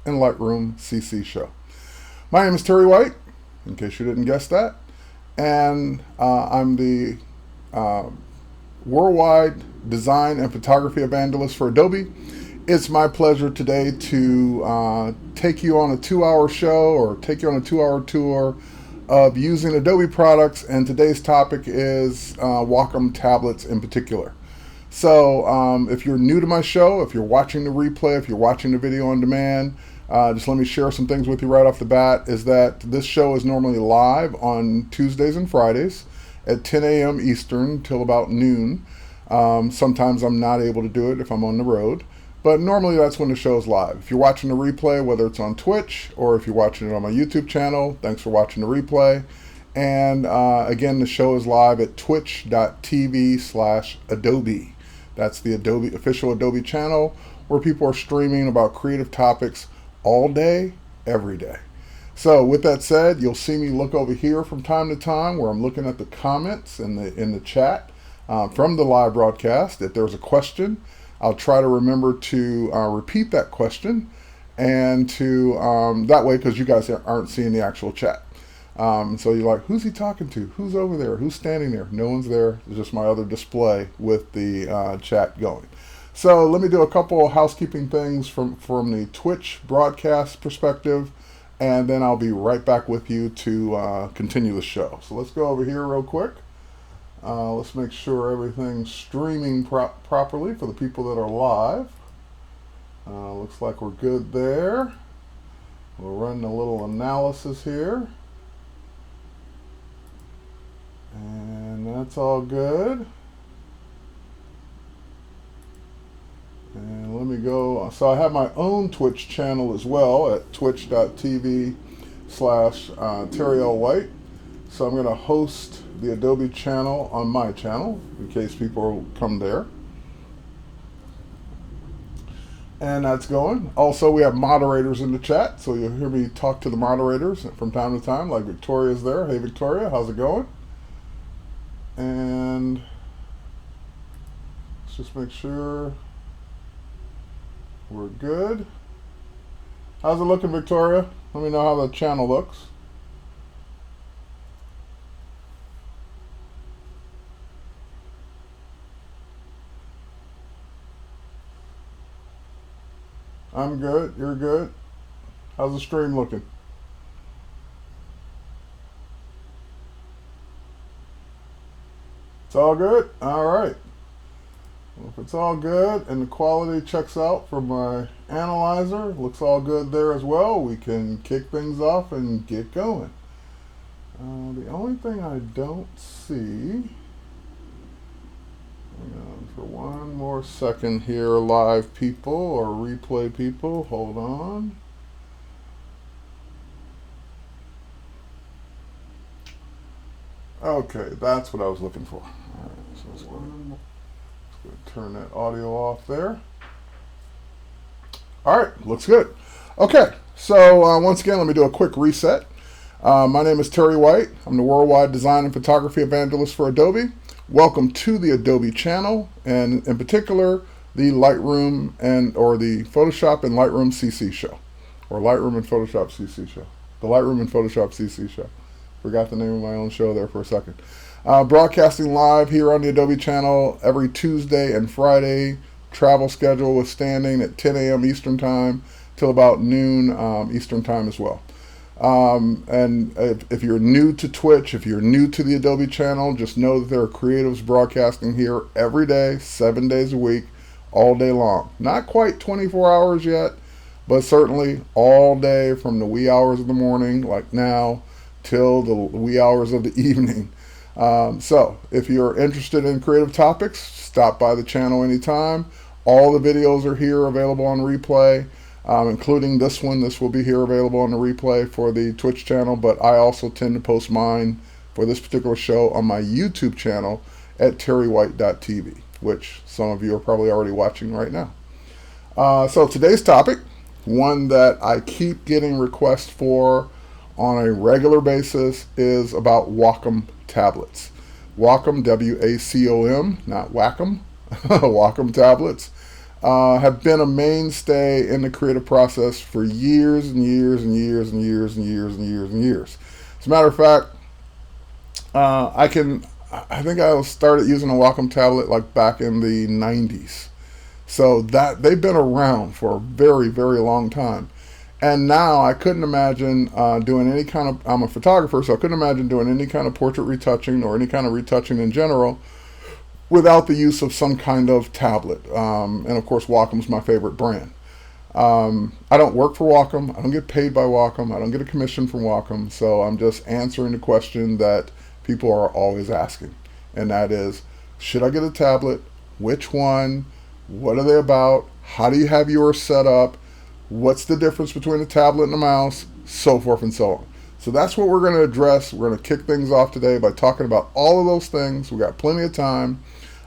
and Lightroom CC show. My name is Terry White, in case you didn't guess that, and I'm the worldwide design and photography evangelist for Adobe. It's my pleasure today to take you on a 2-hour show or take you on a 2-hour tour of using Adobe products, and today's topic is Wacom tablets in particular. So if you're new to my show, if you're watching the replay, if you're watching the video on demand, just let me share some things with you right off the bat, is that this show is normally live on Tuesdays and Fridays at 10 a.m. Eastern till about noon. Sometimes I'm not able to do it if I'm on the road, but normally that's when the show is live. If you're watching the replay, whether it's on Twitch or if you're watching it on my YouTube channel, thanks for watching the replay. And again, the show is live at twitch.tv/Adobe. That's the Adobe official Adobe channel where people are streaming about creative topics all day, every day. So with that said, you'll see me look over here from time to time where I'm looking at the comments in the chat from the live broadcast. If there's a question, I'll try to remember to repeat that question, and to that way, because you guys aren't seeing the actual chat. So you're like, who's he talking to? Who's over there? Who's standing there? No one's there. It's just my other display with the chat going. So let me do a couple of housekeeping things from the Twitch broadcast perspective, and then I'll be right back with you to continue the show. So let's go over here real quick. Let's make sure everything's streaming properly for the people that are live. Looks like we're good there. We'll run a little analysis here. And that's all good. And let me go. So I have my own Twitch channel as well at twitch.tv/Terry L. White. So I'm going to host the Adobe channel on my channel in case people come there. And that's going. Also, we have moderators in the chat, so you'll hear me talk to the moderators from time to time, like Victoria's there. Hey, Victoria, how's it going? And let's just make sure we're good. How's it looking, Victoria? Let me know how the channel looks. I'm good. You're good. How's the stream looking? It's all good? All right. Well, if it's all good and the quality checks out from my analyzer, looks all good there as well, we can kick things off and get going. The only thing I don't see, hang on for one more second here, live people or replay people, hold on. Okay, that's what I was looking for. All right, so let's go turn that audio off there. All right, looks good. Okay, so once again, let me do a quick reset. My name is Terry White. I'm the worldwide design and photography evangelist for Adobe. Welcome to the Adobe channel, and in particular, the Lightroom or the Photoshop and Lightroom CC show, or Lightroom and Photoshop CC show. The Lightroom and Photoshop CC show. Forgot the name of my own show there for a second. Broadcasting live here on the Adobe channel every Tuesday and Friday. Travel schedule withstanding at 10 a.m. Eastern time till about noon Eastern time as well. And if you're new to Twitch, if you're new to the Adobe channel, just know that there are creatives broadcasting here every day, 7 days a week, all day long. Not quite 24 hours yet, but certainly all day from the wee hours of the morning, like now, till the wee hours of the evening. So if you're interested in creative topics, stop by the channel anytime. All the videos are here available on replay, including this one. This will be here available on the replay for the Twitch channel, but I also tend to post mine for this particular show on my YouTube channel at terrywhite.tv, which some of you are probably already watching right now. So today's topic, one that I keep getting requests for on a regular basis, is about Wacom tablets. Wacom, W-A-C-O-M, not Wacom, Wacom tablets. have been a mainstay in the creative process for years and years and years and years and years and years and years. As a matter of fact, I think I started using a Wacom tablet like back in the 90s. So that they've been around for a very, very long time. And now I couldn't imagine doing any kind of, I'm a photographer, so I couldn't imagine doing any kind of portrait retouching or any kind of retouching in general without the use of some kind of tablet. And of course, Wacom's my favorite brand. I don't work for Wacom. I don't get paid by Wacom. I don't get a commission from Wacom. So I'm just answering the question that people are always asking. And that is, should I get a tablet? Which one? What are they about? How do you have yours set up? What's the difference between a tablet and a mouse? So forth and so on. So that's what we're going to address. We're going to kick things off today by talking about all of those things. We've got plenty of time.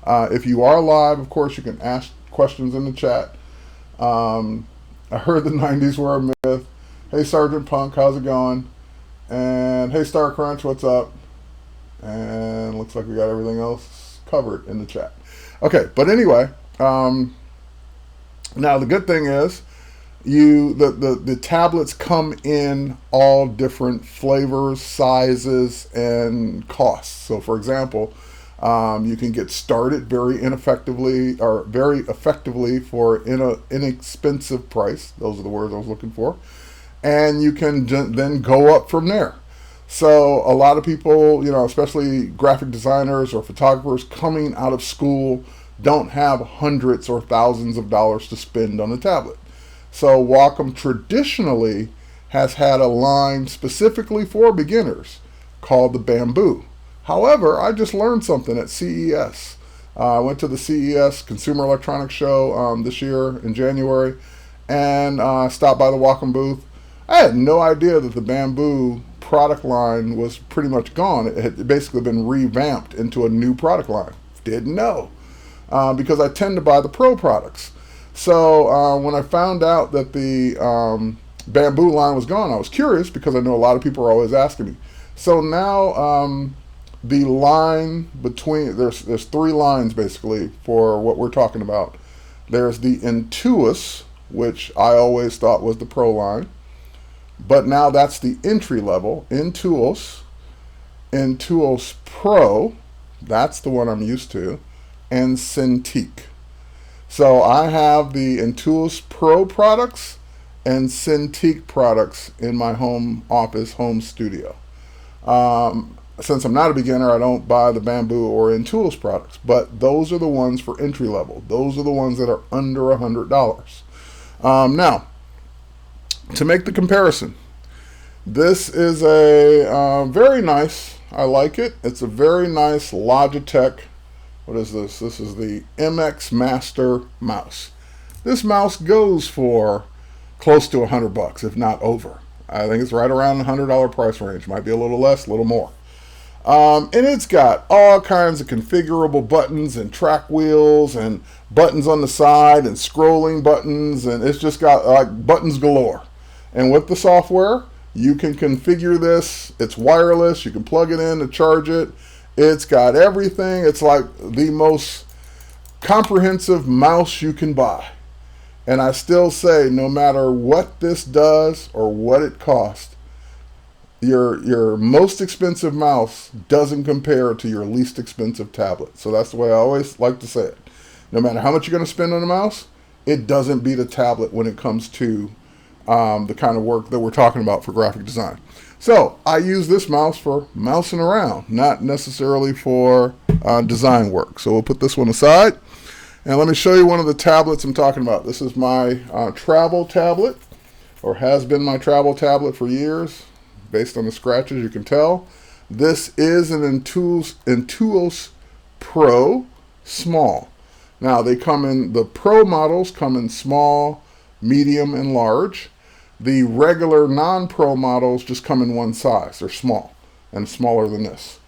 If you are live, of course, you can ask questions in the chat. I heard the 90s were a myth. Hey, Sergeant Punk, how's it going? And hey, Star Crunch, what's up? And looks like we got everything else covered in the chat. Okay, but anyway, now the good thing is the tablets come in all different flavors, sizes, and costs. So for example, you can get started very effectively for an inexpensive price. Those are the words I was looking for. And you can then go up from there. So a lot of people, especially graphic designers or photographers coming out of school, don't have hundreds or thousands of dollars to spend on a tablet. So Wacom traditionally has had a line specifically for beginners called the Bamboo. However, I just learned something at CES. I went to the CES Consumer Electronics Show this year in January and stopped by the Wacom booth. I had no idea that the Bamboo product line was pretty much gone. It had basically been revamped into a new product line. Didn't know because I tend to buy the Pro products. So when I found out that the Bamboo line was gone, I was curious because I know a lot of people are always asking me. So now the line between, there's three lines basically for what we're talking about. There's the Intuos, which I always thought was the Pro line, but now that's the entry level. Intuos Pro, that's the one I'm used to, and Cintiq. So I have the Intuos Pro products and Cintiq products in my home office, home studio. Since I'm not a beginner, I don't buy the Bamboo or Intuos products, but those are the ones for entry level. Those are the ones that are under $100. Now, to make the comparison, this is a very nice, I like it. It's a very nice Logitech. What is this? This is the MX Master mouse. This mouse goes for close to $100, if not over. I think it's right around the $100 price range. Might be a little less, a little more. And it's got all kinds of configurable buttons and track wheels and buttons on the side and scrolling buttons, and it's just got like buttons galore. And with the software, you can configure this. It's wireless. You can plug it in to charge it. It's got everything. It's like the most comprehensive mouse you can buy. And I still say, no matter what this does or what it costs, your most expensive mouse doesn't compare to your least expensive tablet. So that's the way I always like to say it. No matter how much you're going to spend on a mouse, it doesn't beat a tablet when it comes to the kind of work that we're talking about for graphic design. So I use this mouse for mousing around, not necessarily for design work. So we'll put this one aside. And let me show you one of the tablets I'm talking about. This is my travel tablet, or has been my travel tablet for years. Based on the scratches, you can tell. This is an Intuos Pro Small. Now they come in, the Pro models come in small, medium, and large. The regular non-Pro models just come in one size. They're small and smaller than this.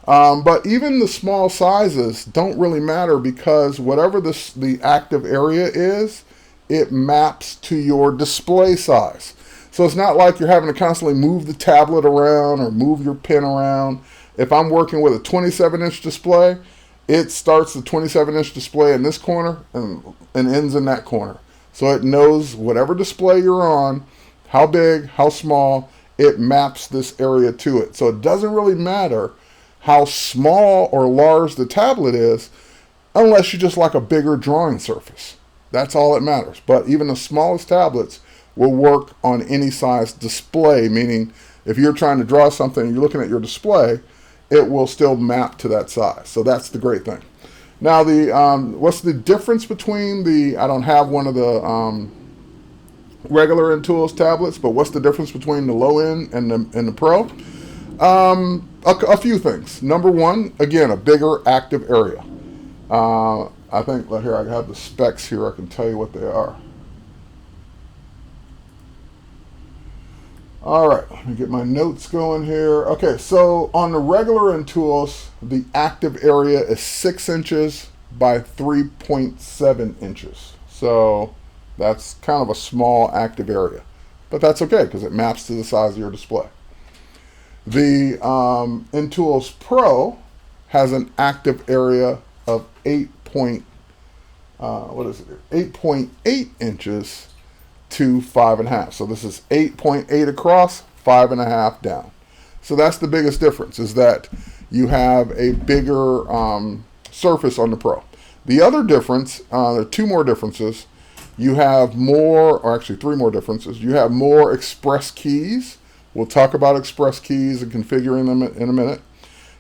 But even the small sizes don't really matter because whatever the active area is, it maps to your display size. So it's not like you're having to constantly move the tablet around or move your pen around. If I'm working with a 27-inch display, it starts the 27-inch display in this corner and ends in that corner. So it knows whatever display you're on, how big, how small, it maps this area to it. So it doesn't really matter how small or large the tablet is, unless you just like a bigger drawing surface. That's all that matters. But even the smallest tablets will work on any size display, meaning if you're trying to draw something and you're looking at your display, it will still map to that size. So that's the great thing. Now, what's the difference between I don't have one of the regular Intuos tablets, but what's the difference between the low end and the Pro? A few things. Number one, again, a bigger active area. I think, here, I have the specs here. I can tell you what they are. All right, let me get my notes going here. Okay, so on the regular Intuos, the active area is 6 inches by 3.7 inches. So that's kind of a small active area, but that's okay because it maps to the size of your display. The Intuos Pro has an active area of 8.8 inches to 5.5. So this is 8.8 across, 5.5 down. So that's the biggest difference, is that you have a bigger surface on the Pro. The other difference, there are two more differences. You have more, or actually three more differences. You have more express keys. We'll talk about express keys and configuring them in a minute.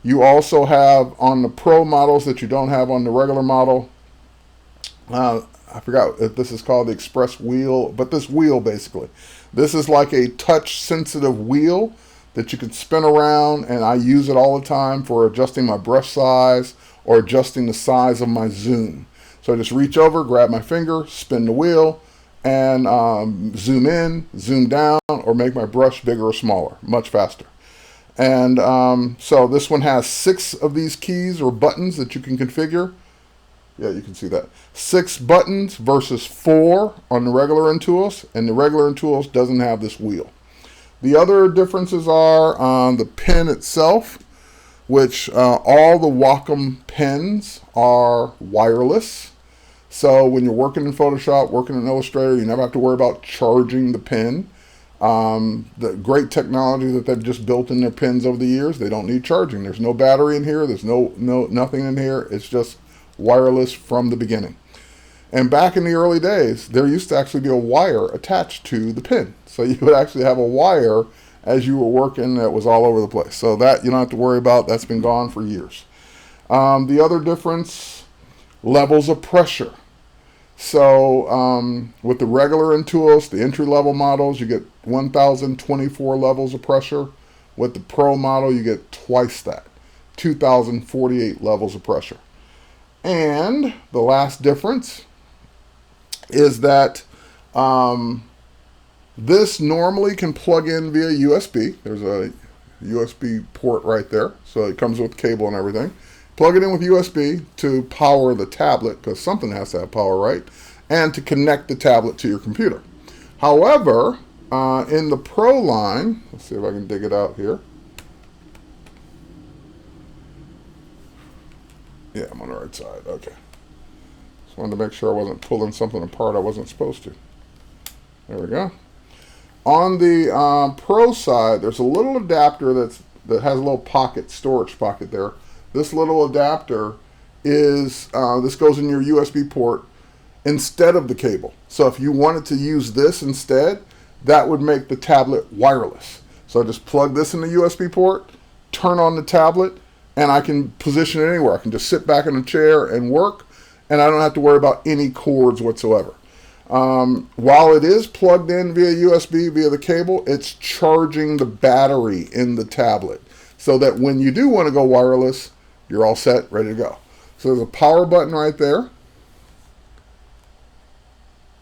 You also have on the Pro models that you don't have on the regular model, I forgot if this is called the express wheel, but this wheel basically. This is like a touch sensitive wheel that you can spin around, and I use it all the time for adjusting my brush size or adjusting the size of my zoom. So I just reach over, grab my finger, spin the wheel, and zoom in, zoom down, or make my brush bigger or smaller, much faster. And so this one has 6 of these keys or buttons that you can configure. Yeah, you can see that. 6 buttons versus 4 on the regular Intuos, and the regular Intuos doesn't have this wheel. The other differences are on the pen itself, which all the Wacom pens are wireless. So when you're working in Photoshop, working in Illustrator, you never have to worry about charging the pen. The great technology that they've just built in their pens over the years, they don't need charging. There's no battery in here. There's nothing in here. It's just wireless from the beginning. And back in the early days, there used to actually be a wire attached to the pen. So you would actually have a wire as you were working that was all over the place. So that you don't have to worry about. That's been gone for years. The other difference, levels of pressure. So with the regular Intuos, the entry-level models, you get 1,024 levels of pressure. With the Pro model, you get twice that, 2,048 levels of pressure. And the last difference is that this normally can plug in via USB. There's a USB port right there, so it comes with cable and everything. Plug it in with USB to power the tablet, because something has to have power, right? And to connect the tablet to your computer. However, in the Pro line, let's see if I can dig it out here. Yeah, I'm on the right side. Okay. Just wanted to make sure I wasn't pulling something apart I wasn't supposed to. There we go. On the Pro side, there's a little adapter that has a little pocket, storage pocket there. This little adapter is, this goes in your USB port instead of the cable. So if you wanted to use this instead, that would make the tablet wireless. So I just plug this in the USB port, turn on the tablet, and I can position it anywhere. I can just sit back in a chair and work, and I don't have to worry about any cords whatsoever. While it is plugged in via USB, via the cable, it's charging the battery in the tablet, so that when you do want to go wireless, you're all set, ready to go. So there's a power button right there.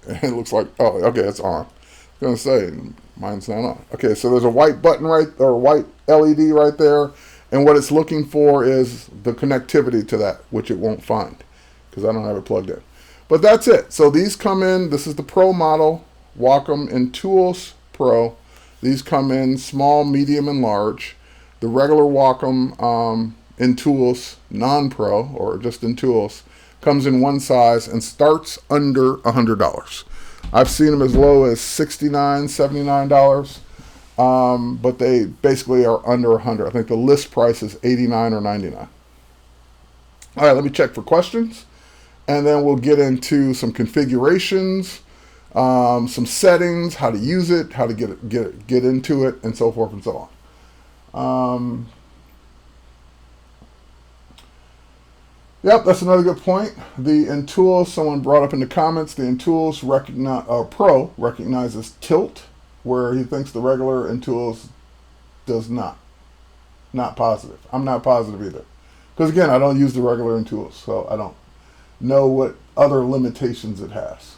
It looks like, oh, okay, it's on. I was going to say, mine's not on. Okay, so there's a white button white LED right there. And what it's looking for is the connectivity to that, which it won't find because I don't have it plugged in. But that's it. So these come in, this is the Pro model, Wacom Intuos Pro. These come in small, medium, and large. The regular Wacom Intuos non-pro or just Intuos comes in one size and starts under $100. I've seen them as low as $69, $79, but they basically are under 100. I think the list price is $89 or $99. All right, let me check for questions, and then we'll get into some configurations, some settings, how to use it, how to get into it, and so forth and so on. Yep, that's another good point. The Intuos, someone brought up in the comments, the Intuos Pro recognizes tilt, where he thinks the regular Intuos does not. Not positive. I'm not positive either. Because again, I don't use the regular Intuos, so I don't know what other limitations it has.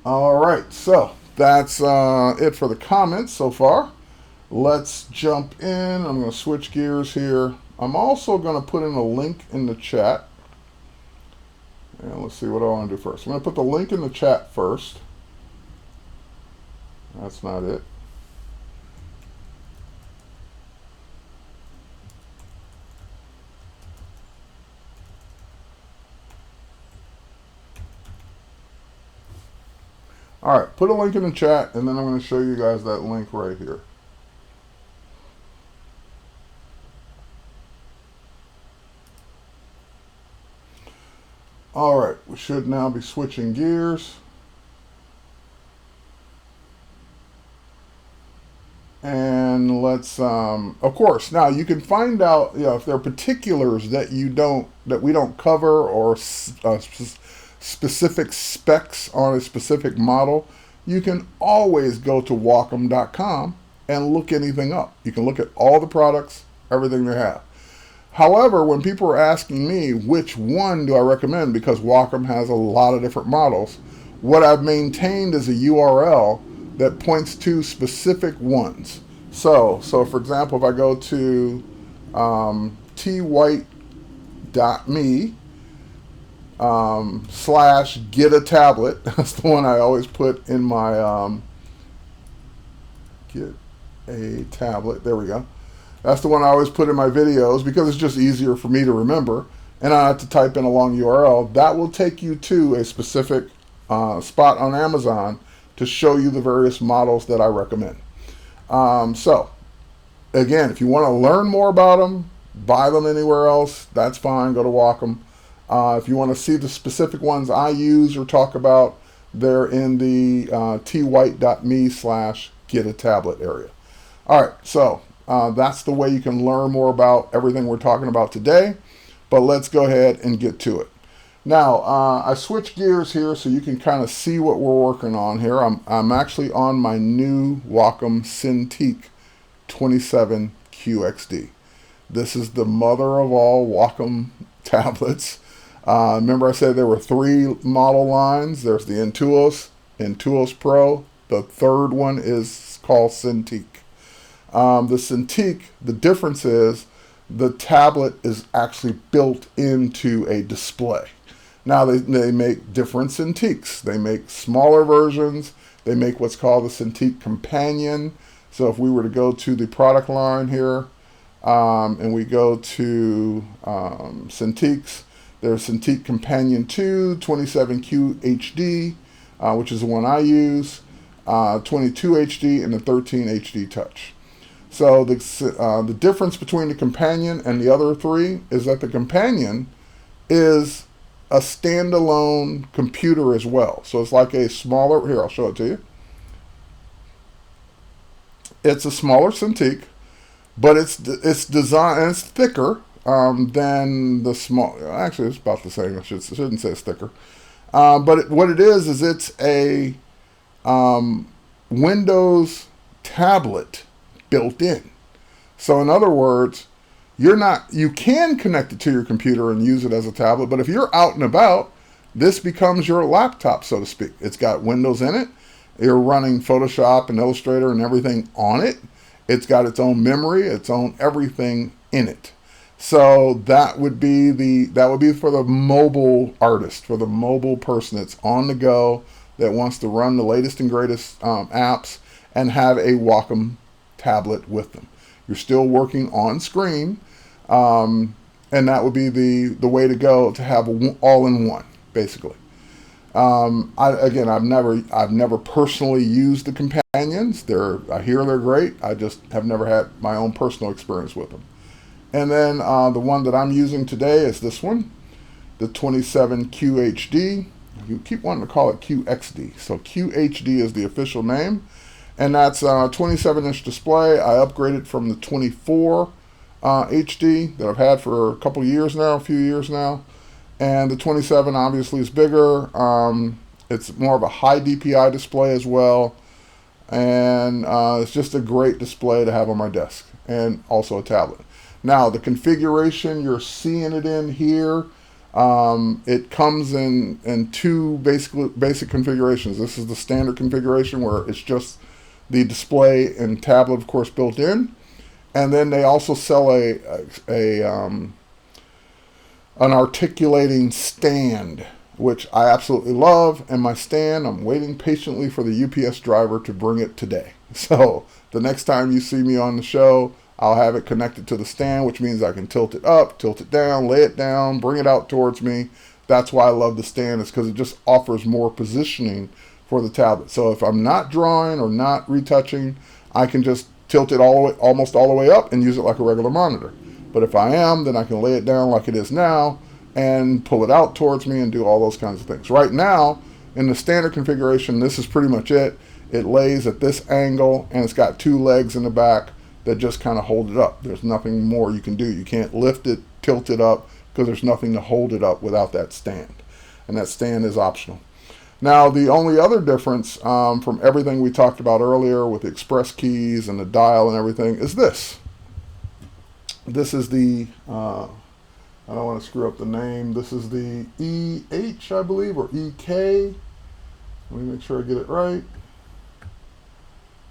All right, so that's it for the comments so far. Let's jump in. I'm going to switch gears here. I'm also going to put in a link in the chat. And let's see what I want to do first. I'm going to put the link in the chat first. That's not it. All right, put a link in the chat, and then I'm going to show you guys that link right here. All right, we should now be switching gears. And let's, of course, now you can find out, if there are particulars that we don't cover, or specific specs on a specific model. You can always go to Wacom.com and look anything up. You can look at all the products, everything they have. However, when people are asking me which one do I recommend, because Wacom has a lot of different models, what I've maintained is a URL that points to specific ones. So for example, if I go to twhite.me / get a tablet, that's the one I always put in my get a tablet, there we go. That's the one I always put in my videos because it's just easier for me to remember, and I have to type in a long URL. That will take you to a specific spot on Amazon to show you the various models that I recommend. So, again, if you want to learn more about them, buy them anywhere else, that's fine, go to Wacom. If you want to see the specific ones I use or talk about, they're in the twhite.me / get a tablet area. All right, so that's the way you can learn more about everything we're talking about today, but let's go ahead and get to it. Now, I switched gears here so you can kind of see what we're working on here. I'm actually on my new Wacom Cintiq 27 QXD. This is the mother of all Wacom tablets. Remember I said there were 3 model lines. There's the Intuos, Intuos Pro. The third one is called Cintiq. The Cintiq, the difference is the tablet is actually built into a display. Now they make different Cintiqs. They make smaller versions. They make what's called the Cintiq Companion. So if we were to go to the product line here, and we go to Cintiqs, there's Cintiq Companion 2, 27Q HD, which is the one I use, 22 HD, and the 13 HD Touch. So the difference between the Companion and the other 3 is that the Companion is a standalone computer as well. So it's like a smaller, here I'll show it to you. It's a smaller Cintiq, but it's designed, and it's thicker than the small, actually it's about the same, I shouldn't say it's thicker. But what it is it's a Windows tablet built in. So in other words, you can connect it to your computer and use it as a tablet, but if you're out and about, this becomes your laptop, so to speak. It's got Windows in it. You're running Photoshop and Illustrator and everything on it. It's got its own memory, its own everything in it. So that would be for the mobile artist, for the mobile person that's on the go, that wants to run the latest and greatest apps and have a Wacom tablet with them. You're still working on screen, And that would be the way to go, to have all-in-one, basically. I've never personally used the companions. I hear they're great. I just have never had my own personal experience with them. And then the one that I'm using today is this one, the 27 QHD. You keep wanting to call it QXD. So QHD is the official name. And that's a 27-inch display. I upgraded from the 24 HD that I've had for a few years now. And the 27 obviously is bigger. It's more of a high DPI display as well. And it's just a great display to have on my desk, and also a tablet. Now, the configuration you're seeing it in here, it comes in two basic configurations. This is the standard configuration, where it's just the display and tablet, of course, built in. And then they also sell an articulating stand, which I absolutely love. And my stand, I'm waiting patiently for the UPS driver to bring it today. So the next time you see me on the show, I'll have it connected to the stand, which means I can tilt it up, tilt it down, lay it down, bring it out towards me. That's why I love the stand, is because it just offers more positioning for the tablet. So if I'm not drawing or not retouching, I can just tilt it almost all the way up and use it like a regular monitor. But if I am, then I can lay it down like it is now and pull it out towards me and do all those kinds of things. Right now, in the standard configuration, this is pretty much it. It lays at this angle, and it's got two legs in the back that just kind of hold it up. There's nothing more you can do. You can't lift it, tilt it up, because there's nothing to hold it up without that stand. And that stand is optional. Now, the only other difference from everything we talked about earlier with the express keys and the dial and everything is this. This is the, I don't want to screw up the name. This is the EH, I believe, or EK. Let me make sure I get it right.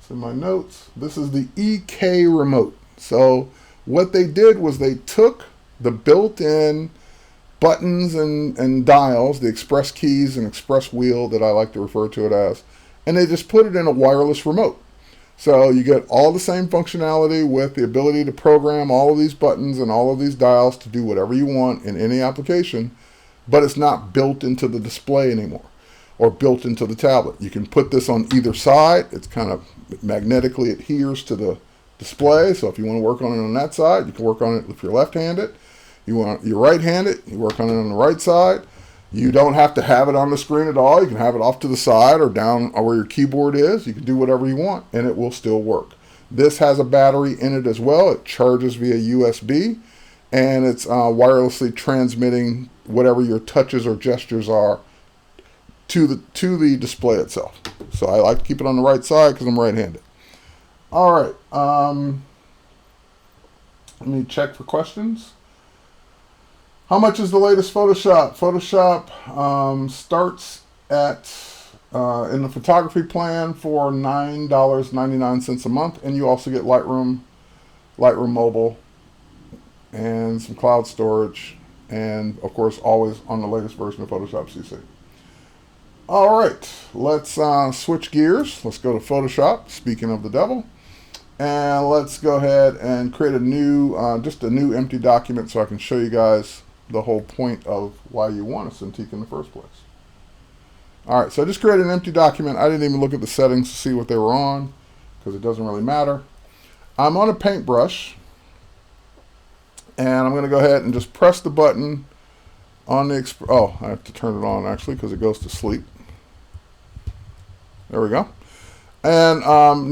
In my notes, this is the EK remote. So what they did was they took the built-in buttons and dials, the express keys and express wheel that I like to refer to it as, and they just put it in a wireless remote. So you get all the same functionality with the ability to program all of these buttons and all of these dials to do whatever you want in any application, but it's not built into the display anymore, or built into the tablet. You can put this on either side. It's kind of magnetically adheres to the display. So if you want to work on it on that side, you can work on it if you're left-handed. You want you're right-handed, you work on it on the right side. You don't have to have it on the screen at all. You can have it off to the side or down where your keyboard is. You can do whatever you want, and it will still work. This has a battery in it as well. It charges via USB, and it's wirelessly transmitting whatever your touches or gestures are to the display itself. So I like to keep it on the right side because I'm right-handed. All right. Let me check for questions. How much is the latest Photoshop? Photoshop starts at, in the photography plan, for $9.99 a month, and you also get Lightroom Mobile, and some cloud storage, and of course always on the latest version of Photoshop CC. All right, let's switch gears. Let's go to Photoshop, speaking of the devil. And let's go ahead and create a new, just a new empty document so I can show you guys the whole point of why you want a Cintiq in the first place. All right, so I just created an empty document. I didn't even look at the settings to see what they were on because it doesn't really matter. I'm on a paintbrush, and I'm going to go ahead and just press the button on the, oh, I have to turn it on actually because it goes to sleep. There we go. And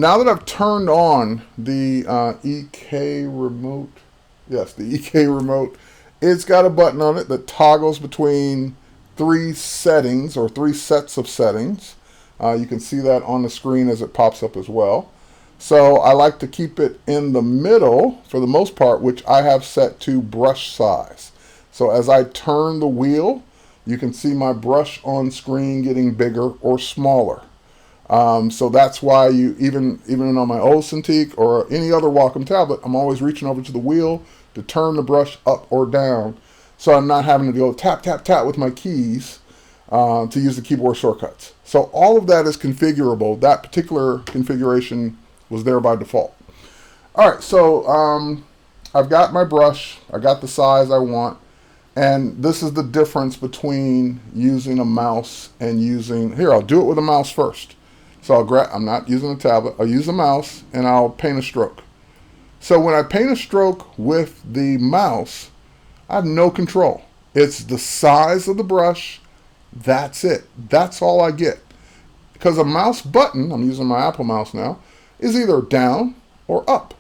now that I've turned on the EK remote, yes, the EK remote, it's got a button on it that toggles between three settings or three sets of settings. You can see that on the screen as it pops up as well. So I like to keep it in the middle for the most part, which I have set to brush size. So as I turn the wheel, you can see my brush on screen getting bigger or smaller. So that's why you, even on my old Cintiq or any other Wacom tablet, I'm always reaching over to the wheel to turn the brush up or down, so I'm not having to go tap, tap, tap with my keys to use the keyboard shortcuts. So all of that is configurable. That particular configuration was there by default. All right, so I've got my brush, I got the size I want, and this is the difference between using a mouse and using, here, I'll do it with a mouse first. So I'm not using a tablet, I'll use a mouse and I'll paint a stroke. So when I paint a stroke with the mouse, I have no control. It's the size of the brush, that's it. That's all I get. Because a mouse button, I'm using my Apple mouse now, is either down or up.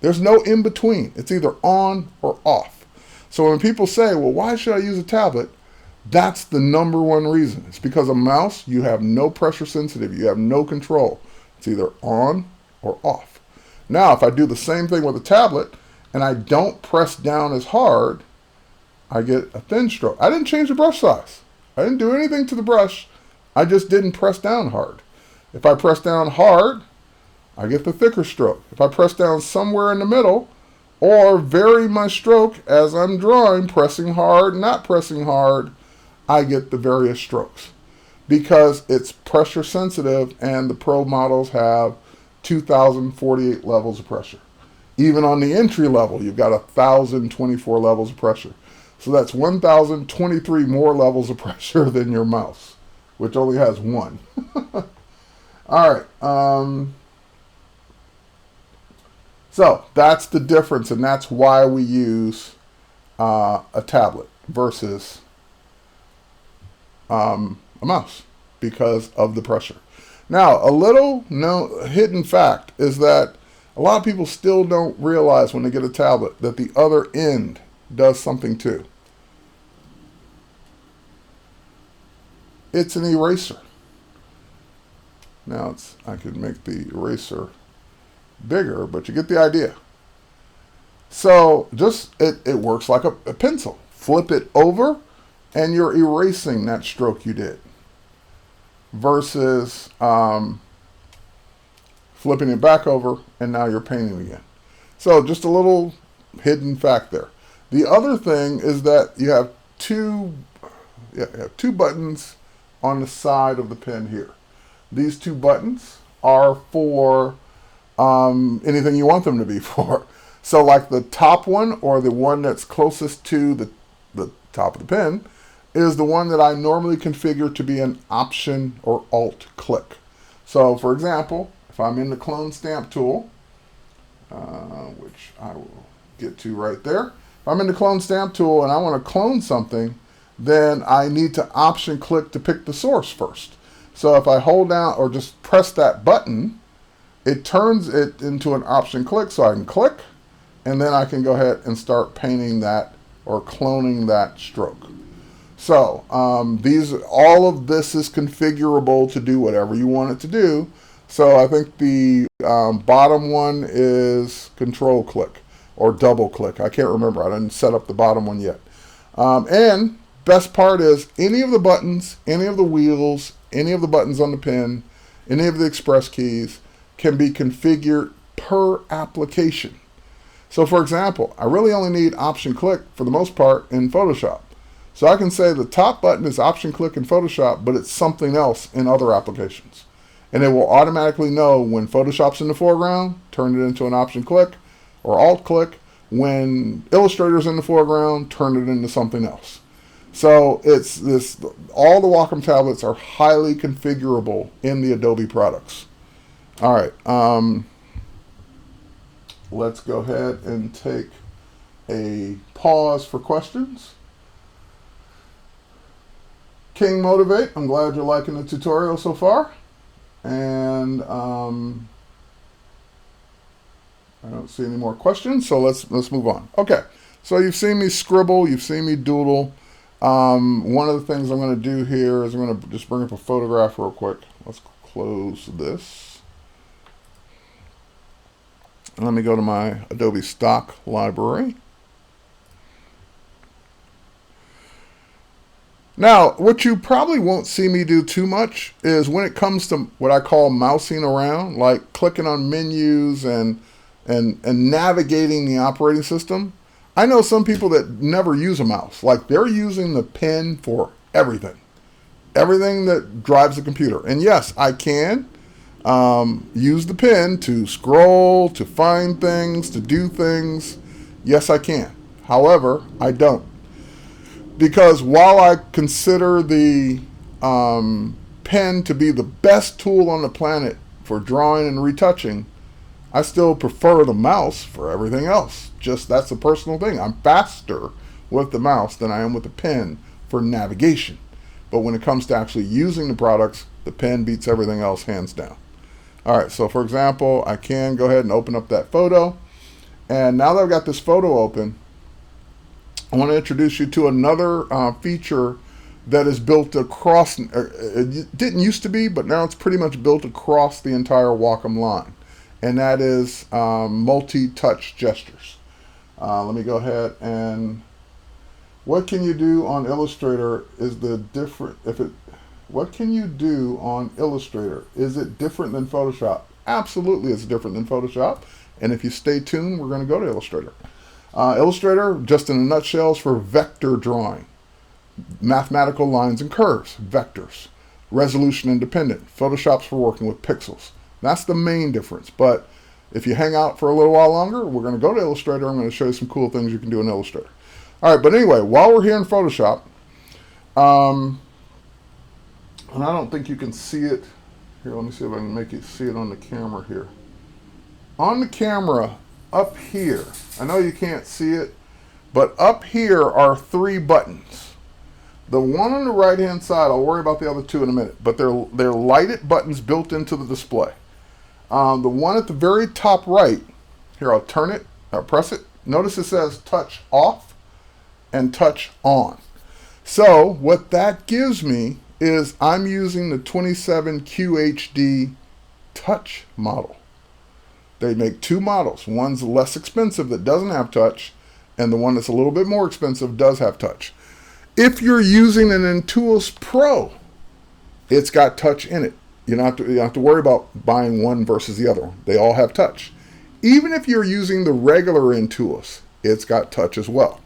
There's no in between. It's either on or off. So when people say, well, why should I use a tablet? That's the number one reason. It's because a mouse, you have no pressure sensitive. You have no control. It's either on or off. Now, if I do the same thing with a tablet and I don't press down as hard, I get a thin stroke. I didn't change the brush size. I didn't do anything to the brush. I just didn't press down hard. If I press down hard, I get the thicker stroke. If I press down somewhere in the middle, or vary my stroke as I'm drawing, pressing hard, not pressing hard, I get the various strokes. Because it's pressure sensitive and the Pro models have 2,048 levels of pressure. Even on the entry level, you've got 1,024 levels of pressure. So that's 1,023 more levels of pressure than your mouse, which only has one. All right. So that's the difference, and that's why we use a tablet versus a mouse, because of the pressure. Now, a little hidden fact is that a lot of people still don't realize when they get a tablet that the other end does something too. It's an eraser. Now I could make the eraser bigger, but you get the idea. So it works like a pencil. Flip it over and you're erasing that stroke you did. Versus flipping it back over and now you're painting again. So just a little hidden fact there. The other thing is that you have two buttons on the side of the pen here. These two buttons are for anything you want them to be for. So like the top one, or the one that's closest to the top of the pen, is the one that I normally configure to be an Option or Alt click. So for example, if I'm in the clone stamp tool, which I will get to right there. If I'm in the clone stamp tool and I want to clone something, then I need to Option click to pick the source first. So if I hold down or just press that button, it turns it into an Option click, so I can click, and then I can go ahead and start painting that or cloning that stroke. So all of this is configurable to do whatever you want it to do. So I think the bottom one is Control click or double click. I can't remember. I didn't set up the bottom one yet. And best part is any of the buttons, any of the wheels, any of the buttons on the pen, any of the express keys can be configured per application. So for example, I really only need Option click for the most part in Photoshop. So I can say the top button is Option click in Photoshop, but it's something else in other applications. And it will automatically know when Photoshop's in the foreground, turn it into an Option click or Alt click. When Illustrator's in the foreground, turn it into something else. So it's this. All the Wacom tablets are highly configurable in the Adobe products. All right, let's go ahead and take a pause for questions. King Motivate, I'm glad you're liking the tutorial so far. And I don't see any more questions, so let's move on. Okay, so you've seen me scribble, you've seen me doodle. One of the things I'm going to do here is I'm going to just bring up a photograph real quick. Let's close this. And let me go to my Adobe stock library. Now, what you probably won't see me do too much is when it comes to what I call mousing around, like clicking on menus and navigating the operating system. I know some people that never use a mouse. Like they're using the pen for everything. Everything that drives the computer. And yes, I can use the pen to scroll, to find things, to do things. Yes, I can. However, I don't. Because while I consider the pen to be the best tool on the planet for drawing and retouching, I still prefer the mouse for everything else. Just that's a personal thing. I'm faster with the mouse than I am with the pen for navigation. But when it comes to actually using the products, the pen beats everything else hands down. All right, so for example, I can go ahead and open up that photo. And now that I've got this photo open, I want to introduce you to another feature that is built across, it didn't used to be, but now it's pretty much built across the entire Wacom line. And that is multi-touch gestures. Let me go ahead and, what can you do on Illustrator is the different, what can you do on Illustrator? Is it different than Photoshop? Absolutely it's different than Photoshop. And if you stay tuned, we're going to go to Illustrator. Illustrator, just in a nutshell, is for vector drawing. Mathematical lines and curves, vectors. Resolution independent. Photoshop's for working with pixels. That's the main difference. But if you hang out for a little while longer, we're going to go to Illustrator. I'm going to show you some cool things you can do in Illustrator. All right, but anyway, while we're here in Photoshop, and I don't think you can see it. Here, let me see if I can make you see it on the camera here. On the camera, up here, I know you can't see it, but up here are 3 buttons. The one on the right-hand side, I'll worry about the other 2 in a minute, but they're lighted buttons built into the display. The one at the very top right, here I'll turn it, I'll press it. Notice it says touch off and touch on. So what that gives me is I'm using the 27 QHD touch model. They make 2 models. One's less expensive that doesn't have touch, and the one that's a little bit more expensive does have touch. If you're using an Intuos Pro, it's got touch in it. You don't have to worry about buying one versus the other. They all have touch. Even if you're using the regular Intuos, it's got touch as well.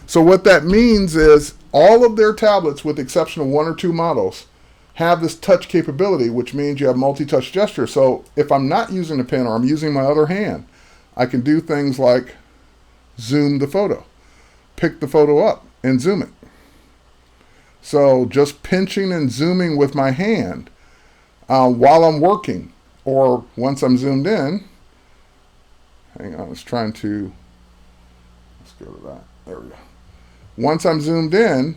So what that means is all of their tablets, with the exception of 1 or 2 models, have this touch capability, which means you have multi-touch gesture. So if I'm not using a pen or I'm using my other hand, I can do things like zoom the photo, pick the photo up and zoom it. So just pinching and zooming with my hand while I'm working, or once I'm zoomed in, hang on, let's go to that, there we go. Once I'm zoomed in,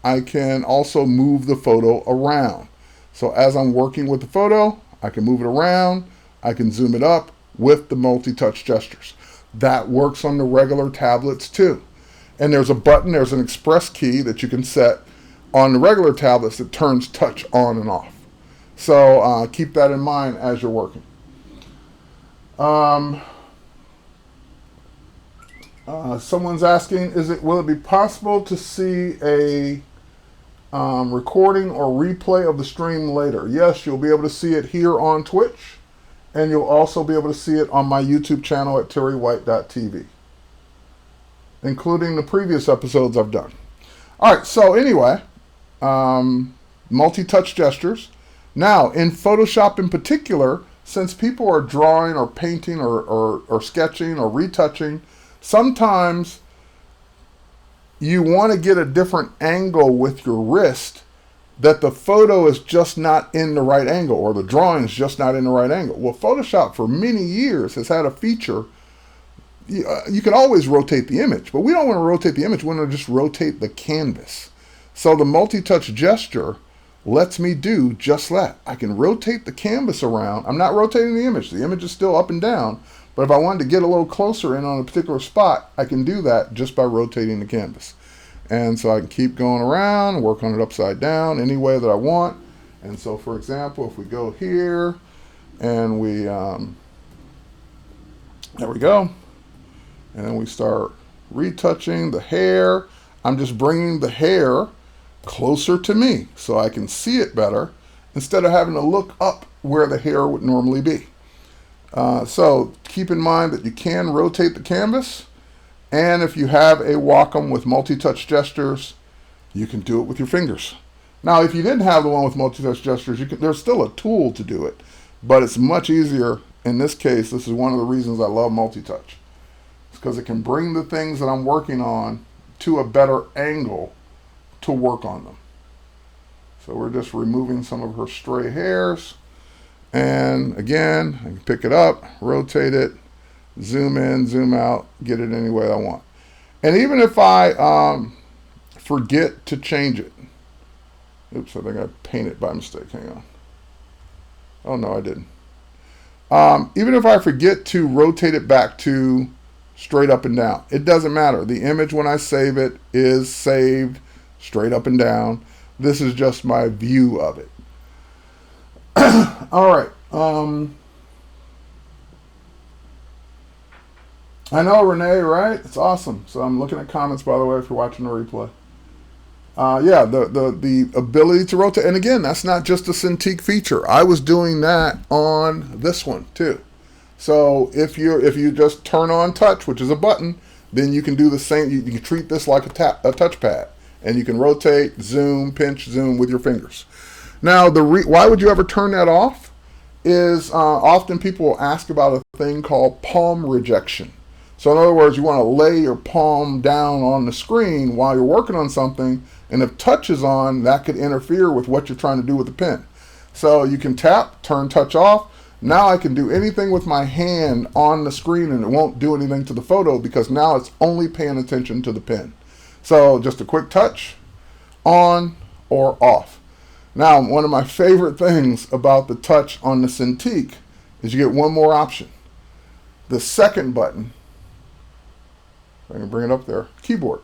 I can also move the photo around. So as I'm working with the photo, I can move it around, I can zoom it up with the multi-touch gestures. That works on the regular tablets too. And there's a button, there's an express key that you can set on the regular tablets that turns touch on and off. So keep that in mind as you're working. Someone's asking, will it be possible to see a recording or replay of the stream later? Yes, you'll be able to see it here on Twitch, and you'll also be able to see it on my YouTube channel at terrywhite.tv, including the previous episodes I've done. All right, so anyway, multi-touch gestures. Now, in Photoshop in particular, since people are drawing or painting or sketching or retouching, sometimes you want to get a different angle with your wrist that the photo is just not in the right angle, or the drawing is just not in the right angle. Well, Photoshop for many years has had a feature. You can always rotate the image, but we don't want to rotate the image. We want to just rotate the canvas. So the multi-touch gesture lets me do just that. I can rotate the canvas around. I'm not rotating the image. The image is still up and down. But if I wanted to get a little closer in on a particular spot, I can do that just by rotating the canvas. And so I can keep going around, work on it upside down any way that I want. And so, for example, if we go here and we, there we go. And then we start retouching the hair. I'm just bringing the hair closer to me so I can see it better instead of having to look up where the hair would normally be. So keep in mind that you can rotate the canvas, and if you have a Wacom with multi-touch gestures, you can do it with your fingers. Now, if you didn't have the one with multi-touch gestures, there's still a tool to do it, but it's much easier. In this case, this is one of the reasons I love multi-touch. because it can bring the things that I'm working on to a better angle to work on them. So we're just removing some of her stray hairs. And again, I can pick it up, rotate it, zoom in, zoom out, get it any way I want. And even if I forget to change it, oops, I think I painted by mistake, hang on. Oh no, I didn't. Even if I forget to rotate it back to straight up and down, it doesn't matter. The image when I save it is saved straight up and down. This is just my view of it. All right. I know, Renee, right? It's awesome. So I'm looking at comments, by the way, if you're watching the replay. Yeah, the ability to rotate, and again, that's not just a Cintiq feature. I was doing that on this one too. So if you just turn on touch, which is a button, then you can do the same. You can treat this like a touchpad, and you can rotate, zoom, pinch, zoom with your fingers. Now, why would you ever turn that off? Is often people will ask about a thing called palm rejection. So in other words, you want to lay your palm down on the screen while you're working on something, and if touch is on, that could interfere with what you're trying to do with the pen. So you can tap, turn touch off. Now I can do anything with my hand on the screen and it won't do anything to the photo because now it's only paying attention to the pen. So just a quick touch, on or off. Now, one of my favorite things about the touch on the Cintiq is you get one more option. The second button, I can bring it up there, keyboard.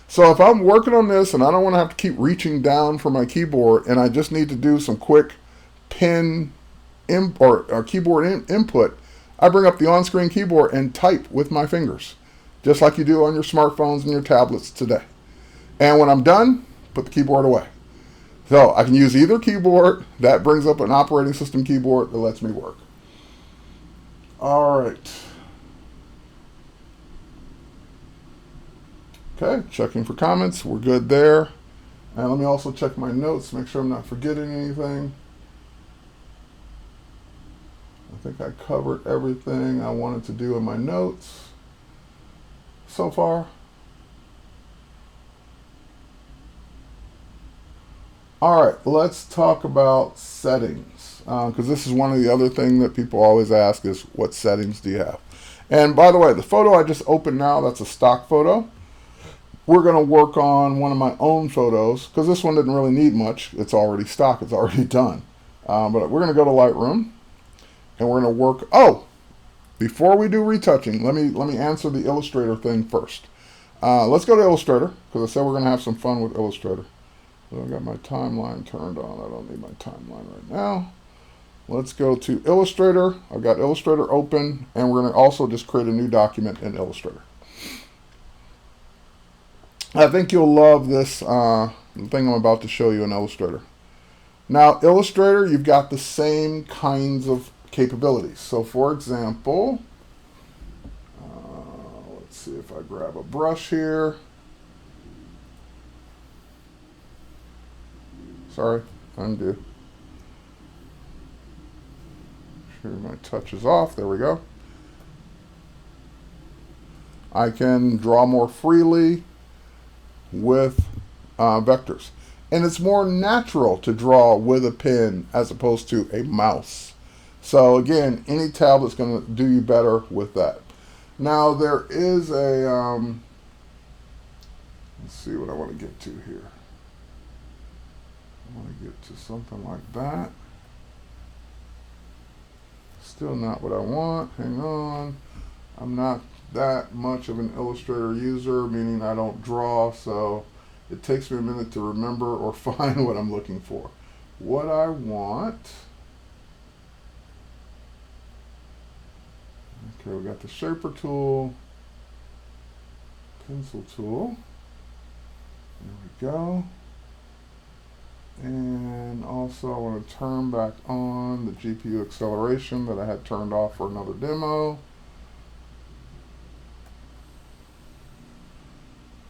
So if I'm working on this and I don't want to have to keep reaching down for my keyboard and I just need to do some quick pen or keyboard input, I bring up the on-screen keyboard and type with my fingers, just like you do on your smartphones and your tablets today. And when I'm done, put the keyboard away. So I can use either keyboard. That brings up an operating system keyboard that lets me work. All right. Okay, checking for comments. We're good there. And let me also check my notes, make sure I'm not forgetting anything. I think I covered everything I wanted to do in my notes so far. All right, let's talk about settings, because this is one of the other things that people always ask is, what settings do you have? And by the way, the photo I just opened now, that's a stock photo. We're going to work on one of my own photos, because this one didn't really need much. It's already stock, it's already done. But we're going to go to Lightroom, and we're going to work, before we do retouching, let me answer the Illustrator thing first. Let's go to Illustrator, because I said we're going to have some fun with Illustrator. So I got my timeline turned on. I don't need my timeline right now. Let's go to Illustrator. I've got Illustrator open, and we're going to also just create a new document in Illustrator. I think you'll love this thing I'm about to show you in Illustrator. Now, Illustrator, you've got the same kinds of capabilities. So, for example, let's see if I grab a brush here. Sorry, undo. Sure, my touch is off. There we go. I can draw more freely with vectors. And it's more natural to draw with a pen as opposed to a mouse. So again, any tablet's going to do you better with that. Now there is a, let's see what I want to get to here. I want to get to something like that. Still not what I want. Hang on. I'm not that much of an Illustrator user, meaning I don't draw, so it takes me a minute to remember or find what I'm looking for. What I want. Okay, we got the shaper tool, pencil tool. There we go. And also I want to turn back on the GPU acceleration that I had turned off for another demo.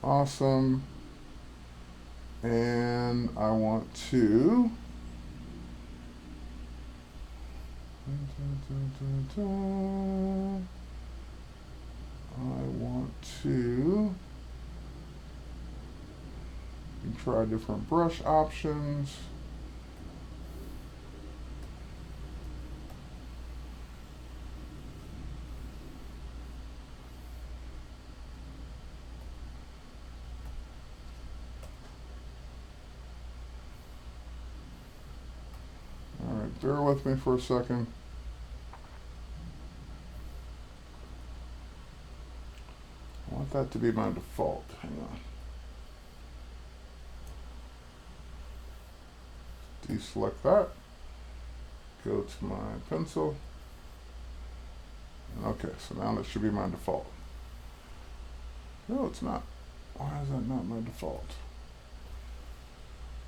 Awesome. And I want to I to try different brush options. All right, bear with me for a second. I want that to be my default. Hang on. Deselect that. Go to my pencil. Okay, so now that should be my default. No, it's not. Why is that not my default?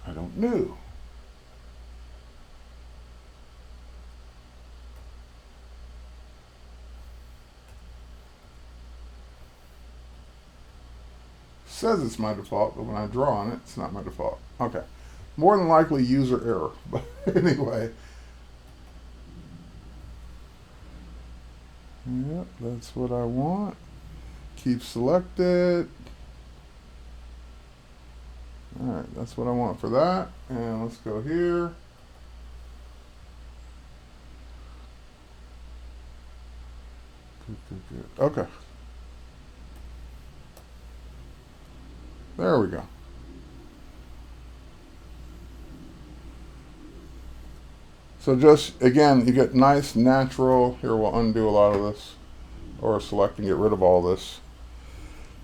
I don't know. Says it's my default, but when I draw on it, it's not my default. Okay. More than likely user error. But anyway. Yep, that's what I want. Keep selected. Alright, that's what I want for that. And let's go here. Good. Okay. There we go. So just, again, you get nice, natural, here we'll undo a lot of this, or select and get rid of all this.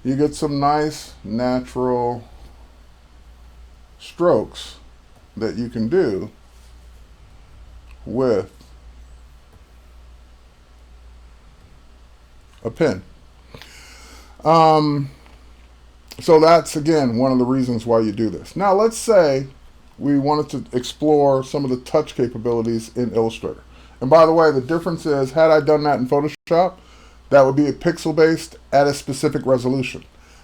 You get some nice, natural strokes that you can do with a pen. So that's, again, one of the reasons why you do this. Now, let's say we wanted to explore some of the touch capabilities in Illustrator. And by the way, the difference is, had I done that in Photoshop, that would be a pixel-based at a specific resolution.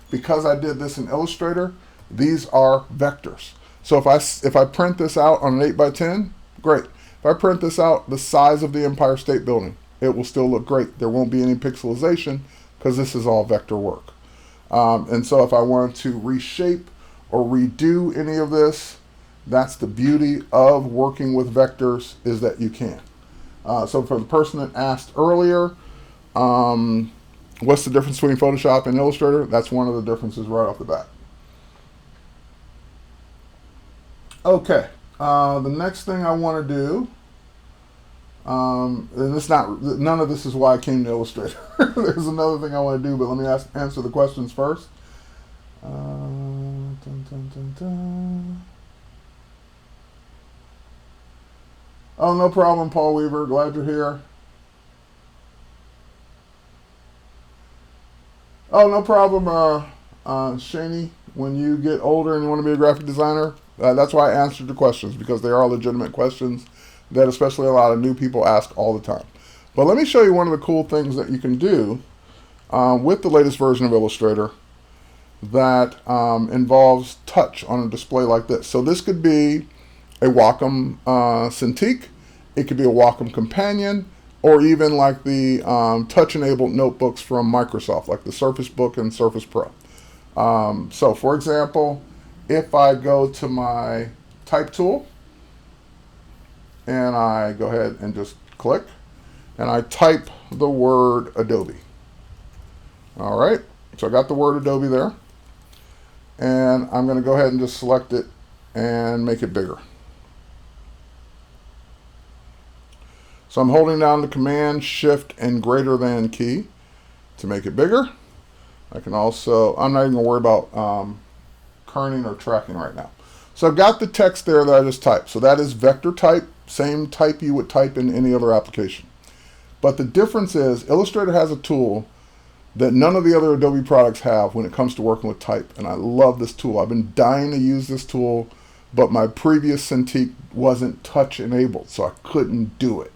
Because I did this in Illustrator, these are vectors. So if I print this out on an 8x10, great. If I print this out the size of the Empire State Building, it will still look great. There won't be any pixelization because this is all vector work. And so if I wanted to reshape or redo any of this, that's the beauty of working with vectors, is that you can. So for the person that asked earlier, what's the difference between Photoshop and Illustrator? That's one of the differences right off the bat. Okay, the next thing I want to do, and it's not, none of this is why I came to Illustrator. There's another thing I want to do, but let me answer the questions first. Oh, no problem, Paul Weaver. Glad you're here. Oh, no problem, Shani. When you get older and you want to be a graphic designer, that's why I answered the questions, because they are legitimate questions that especially a lot of new people ask all the time. But let me show you one of the cool things that you can do with the latest version of Illustrator that involves touch on a display like this. So this could be a Wacom Cintiq, it could be a Wacom Companion, or even like the touch-enabled notebooks from Microsoft, like the Surface Book and Surface Pro. So for example, if I go to my type tool, and I go ahead and just click, and I type the word Adobe. All right, so I got the word Adobe there, and I'm going to go ahead and just select it and make it bigger. So I'm holding down the Command, Shift, and greater than key to make it bigger. I can also, I'm not even going to worry about kerning or tracking right now. So I've got the text there that I just typed. So that is vector type, same type you would type in any other application. But the difference is Illustrator has a tool that none of the other Adobe products have when it comes to working with type. And I love this tool. I've been dying to use this tool, but my previous Cintiq wasn't touch enabled, so I couldn't do it.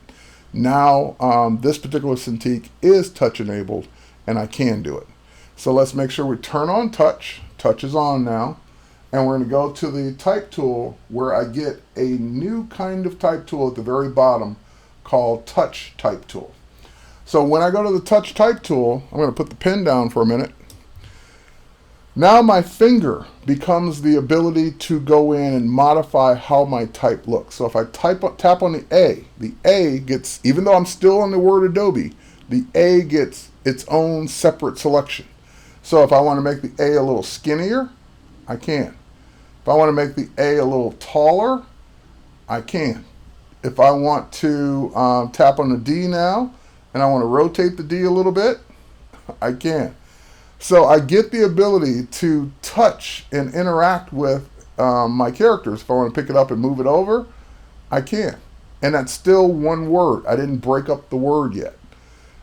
Now this particular Cintiq is touch enabled and I can do it. So let's make sure we turn on touch. Touch is on now. And we're going to go to the type tool where I get a new kind of type tool at the very bottom called touch type tool. So when I go to the touch type tool, I'm going to put the pen down for a minute. Now my finger becomes the ability to go in and modify how my type looks. So if I tap on the A gets, even though I'm still on the word Adobe, the A gets its own separate selection. So if I want to make the A a little skinnier, I can. If I want to make the A a little taller, I can. If I want to tap on the D now, and I want to rotate the D a little bit, I can. So I get the ability to touch and interact with my characters. If I want to pick it up and move it over, I can. And that's still one word. I didn't break up the word yet.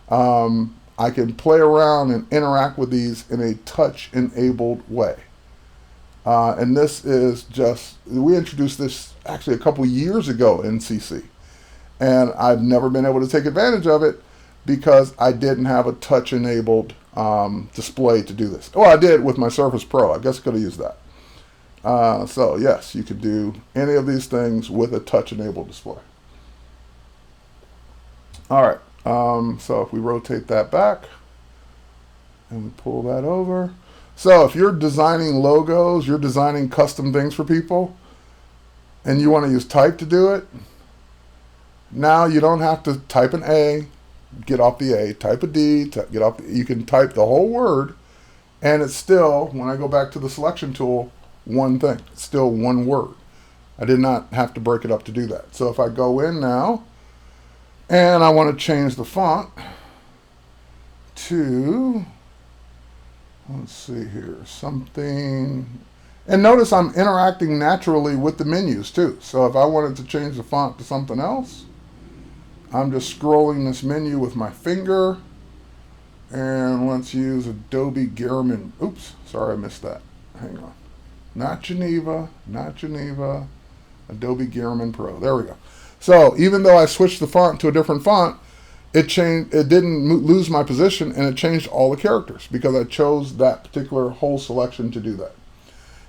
I can play around and interact with these in a touch-enabled way. And this is just, we introduced this actually a couple years ago in CC. And I've never been able to take advantage of it because I didn't have a touch-enabled display to do this. Oh, I did with my Surface Pro. I guess I could have used that. So yes, you could do any of these things with a touch-enabled display. All right. So if we rotate that back and we pull that over. So if you're designing logos, you're designing custom things for people, and you want to use type to do it, now you don't have to type an A, get off the A, type a D, get off the, you can type the whole word, and it's still, when I go back to the selection tool, one thing. It's still one word. I did not have to break it up to do that. So if I go in now, and I want to change the font to, let's see here, something, and notice I'm interacting naturally with the menus too. So if I wanted to change the font to something else, I'm just scrolling this menu with my finger, and let's use Adobe Garmin. Oops, sorry I missed that. Hang on. Not Geneva, Adobe Garmin Pro. There we go. So even though I switched the font to a different font, it changed. It didn't lose my position, and it changed all the characters because I chose that particular whole selection to do that.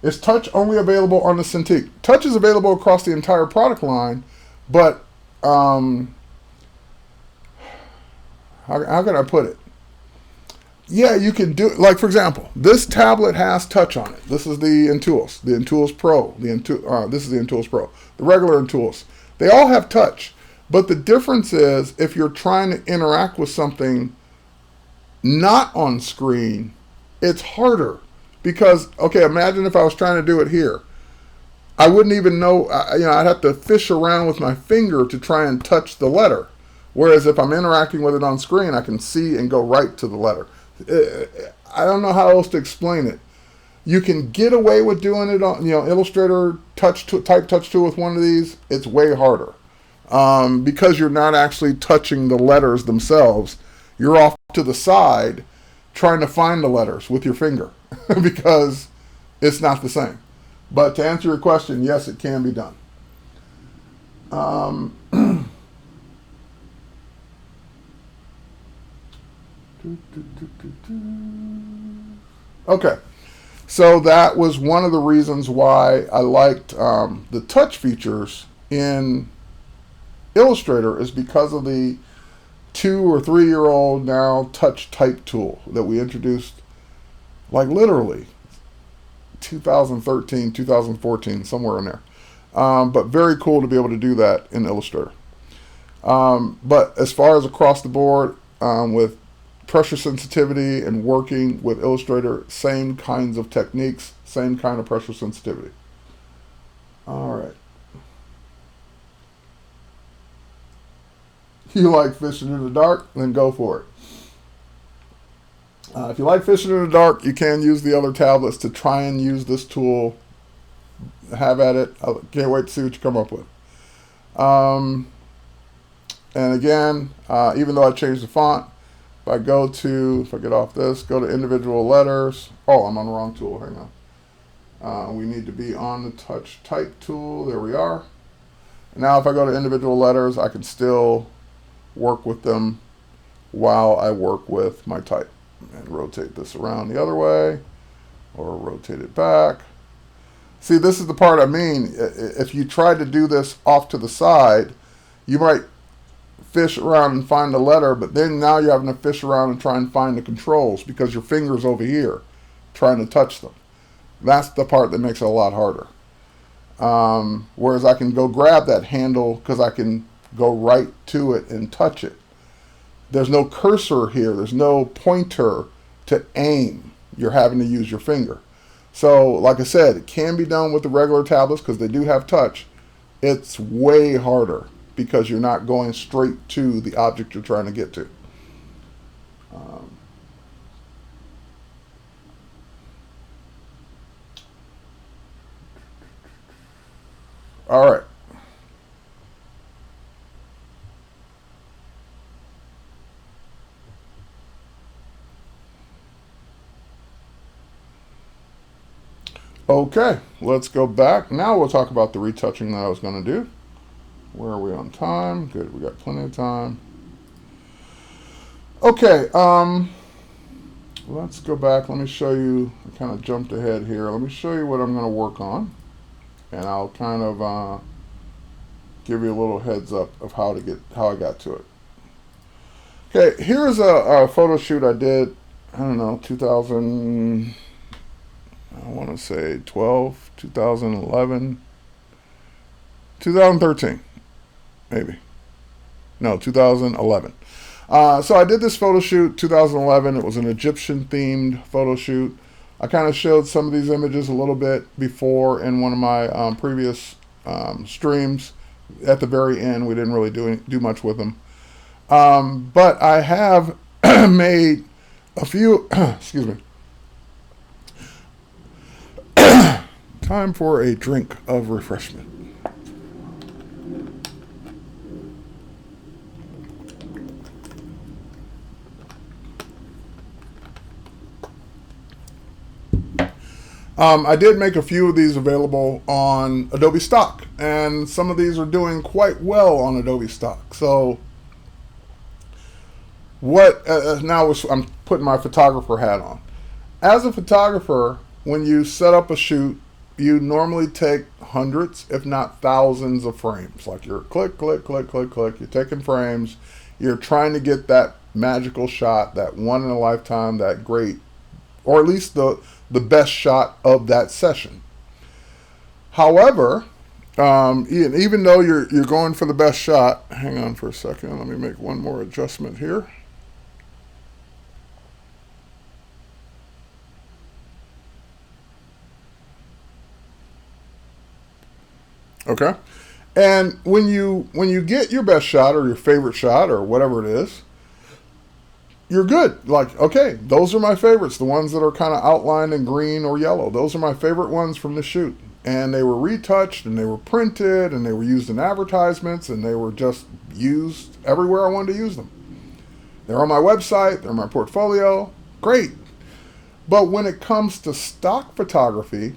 Is touch only available on the Cintiq? Touch is available across the entire product line, but how can I put it? Yeah, you can do it. Like for example, this tablet has touch on it. This is the Intuos Pro. This is the Intuos Pro. The regular Intuos. They all have touch, but the difference is if you're trying to interact with something not on screen, it's harder because, okay, imagine if I was trying to do it here. I wouldn't even know, I'd have to fish around with my finger to try and touch the letter. Whereas if I'm interacting with it on screen, I can see and go right to the letter. I don't know how else to explain it. You can get away with doing it on, Illustrator type touch tool with one of these. It's way harder because you're not actually touching the letters themselves. You're off to the side trying to find the letters with your finger because it's not the same. But to answer your question, yes, it can be done. Okay. So that was one of the reasons why I liked the touch features in Illustrator is because of the 2 or 3 year old now touch type tool that we introduced like literally 2013, 2014, somewhere in there. But very cool to be able to do that in Illustrator. But as far as across the board with pressure sensitivity and working with Illustrator, same kinds of techniques, same kind of pressure sensitivity. All right. You like fishing in the dark? Then go for it. If you like fishing in the dark, you can use the other tablets to try and use this tool. Have at it. I can't wait to see what you come up with. And again, even though I changed the font, if I get off this, go to individual letters. Oh, I'm on the wrong tool. Hang on. We need to be on the touch type tool. There we are. Now if I go to individual letters, I can still work with them while I work with my type. And rotate this around the other way, or rotate it back. See, this is the part I mean. If you try to do this off to the side, you might fish around and find the letter, but then now you're having to fish around and try and find the controls because your finger's over here trying to touch them. That's the part that makes it a lot harder. Whereas I can go grab that handle because I can go right to it and touch it. There's no cursor here. There's no pointer to aim. You're having to use your finger. So, like I said, it can be done with the regular tablets because they do have touch. It's way harder because you're not going straight to the object you're trying to get to. All right. Okay, let's go back. Now we'll talk about the retouching that I was going to do. Where are we on time? Good, we got plenty of time. Okay, let's go back. Let me show you. I kind of jumped ahead here. Let me show you what I'm going to work on. And I'll kind of give you a little heads up of how I got to it. Okay, here's a photo shoot I did, I don't know, 2000, I want to say 12, 2011, 2013, maybe. No, 2011. So I did this photo shoot 2011. It was an Egyptian themed photo shoot. I kind of showed some of these images a little bit before in one of my previous streams. At the very end, we didn't really do much with them. But I have made a few, excuse me. Time for a drink of refreshment. I did make a few of these available on Adobe Stock, and some of these are doing quite well on Adobe Stock. So now I'm putting my photographer hat on. As a photographer, when you set up a shoot, you normally take hundreds, if not thousands of frames. Like you're click, click, click, click, click. You're taking frames. You're trying to get that magical shot, that one in a lifetime, that great, or at least the best shot of that session. However, even though you're going for the best shot, hang on for a second. Let me make one more adjustment here. Okay, and when you get your best shot or your favorite shot or whatever it is, you're good. Like, okay, those are my favorites. The ones that are kind of outlined in green or yellow. Those are my favorite ones from the shoot. And they were retouched and they were printed and they were used in advertisements and they were just used everywhere I wanted to use them. They're on my website. They're in my portfolio. Great. But when it comes to stock photography,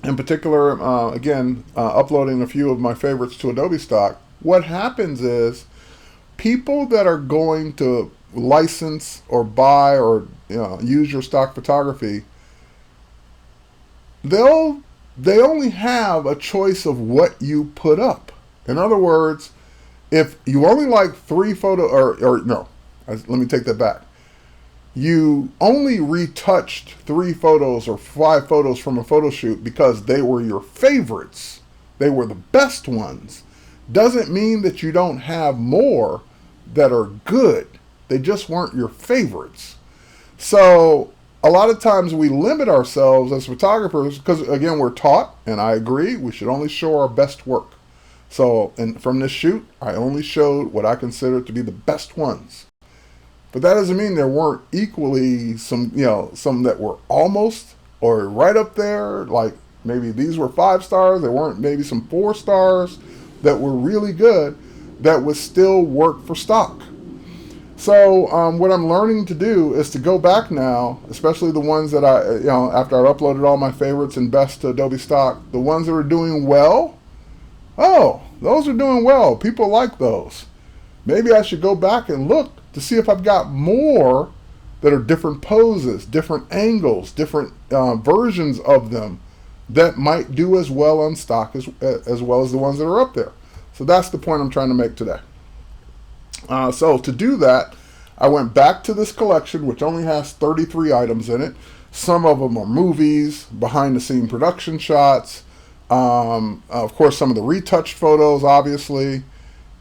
in particular, uploading a few of my favorites to Adobe Stock, what happens is people that are going to license or buy or use your stock photography, they only have a choice of what you put up. In other words, if you only like 3 photos, let me take that back. You only retouched 3 photos or 5 photos from a photo shoot because they were your favorites. They were the best ones. Doesn't mean that you don't have more that are good. They just weren't your favorites. So a lot of times we limit ourselves as photographers because, again, we're taught, and I agree, we should only show our best work. So from this shoot, I only showed what I consider to be the best ones. But that doesn't mean there weren't equally some that were almost or right up there. Like maybe these were 5 stars. There weren't maybe some 4 stars that were really good that would still work for stock. So what I'm learning to do is to go back now, especially the ones that after I uploaded all my favorites and best to Adobe Stock, the ones that are doing well. Oh, those are doing well. People like those. Maybe I should go back and look to see if I've got more that are different poses, different angles, different versions of them that might do as well on stock as well as the ones that are up there. So that's the point I'm trying to make today. So to do that, I went back to this collection, which only has 33 items in it. Some of them are movies, behind the scene production shots, of course, some of the retouched photos, obviously.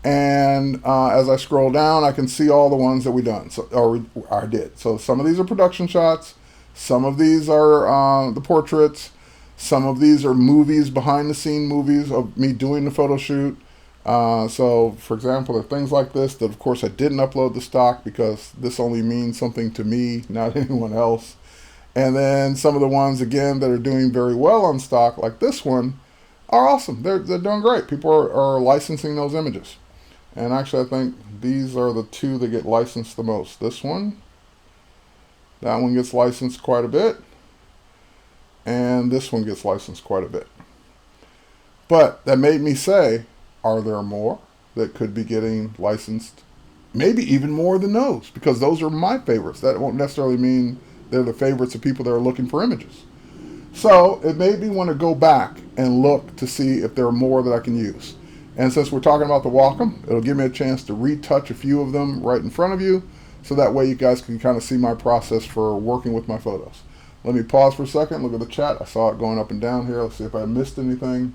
And as I scroll down, I can see all the ones that we done, or I did. So some of these are production shots, some of these are the portraits, some of these are movies, behind the scene movies of me doing the photo shoot. So, for example, there are things like this that, of course, I didn't upload the stock because this only means something to me, not anyone else. And then some of the ones, again, that are doing very well on stock, like this one, are awesome. They're doing great. People are licensing those images. And actually, I think these are the two that get licensed the most. This one, that one gets licensed quite a bit. And this one gets licensed quite a bit. But that made me say, are there more that could be getting licensed? Maybe even more than those, because those are my favorites. That won't necessarily mean they're the favorites of people that are looking for images. So it made me want to go back and look to see if there are more that I can use. And since we're talking about the Wacom, it'll give me a chance to retouch a few of them right in front of you, so that way you guys can kind of see my process for working with my photos. Let me pause for a second, look at the chat. I saw it going up and down here. Let's see if I missed anything.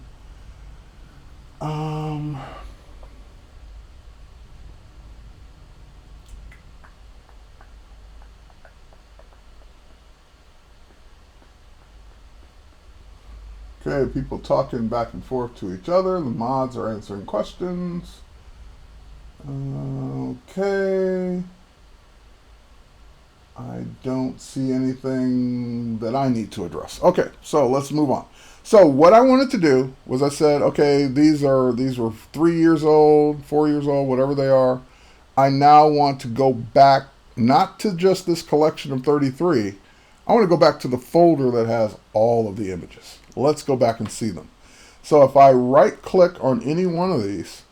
Okay, people talking back and forth to each other. The mods are answering questions. Okay. I don't see anything that I need to address. Okay, so let's move on. So what I wanted to do was I said, okay, these were 3 years old, 4 years old, whatever they are. I now want to go back, not to just this collection of 33. I want to go back to the folder that has all of the images. Let's go back and see them. So if I right click on any one of these,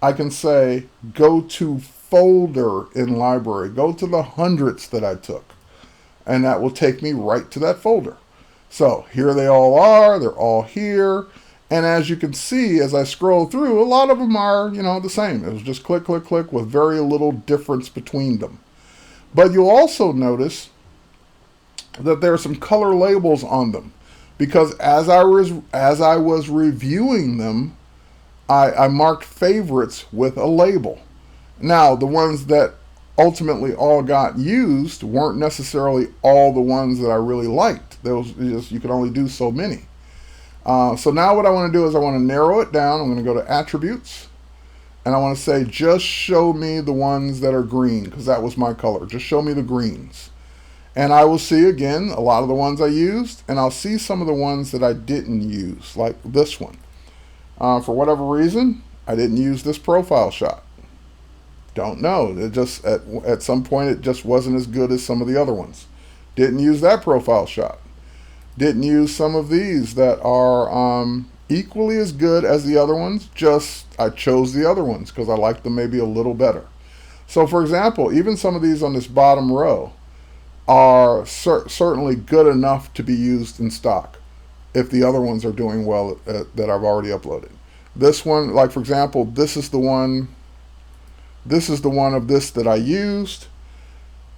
I can say, go to folder in library, go to the hundreds that I took, and that will take me right to that folder. So here they all are, they're all here, and as you can see, as I scroll through, a lot of them are, the same. It was just click, click, click with very little difference between them. But you'll also notice that there are some color labels on them, because as I was reviewing them, I marked favorites with a label. Now, the ones that ultimately all got used weren't necessarily all the ones that I really liked. You could only do so many. So now what I want to do is I want to narrow it down. I'm going to go to attributes, and I want to say just show me the ones that are green, because that was my color. Just show me the greens. And I will see, again, a lot of the ones I used, and I'll see some of the ones that I didn't use, like this one. For whatever reason, I didn't use this profile shot. Don't know. It just, at some point, it just wasn't as good as some of the other ones. Didn't use that profile shot. Didn't use some of these that are equally as good as the other ones, just I chose the other ones because I liked them maybe a little better. So, for example, even some of these on this bottom row are certainly good enough to be used in stock if the other ones are doing well that I've already uploaded. This one, like for example, this is the one of this that I used,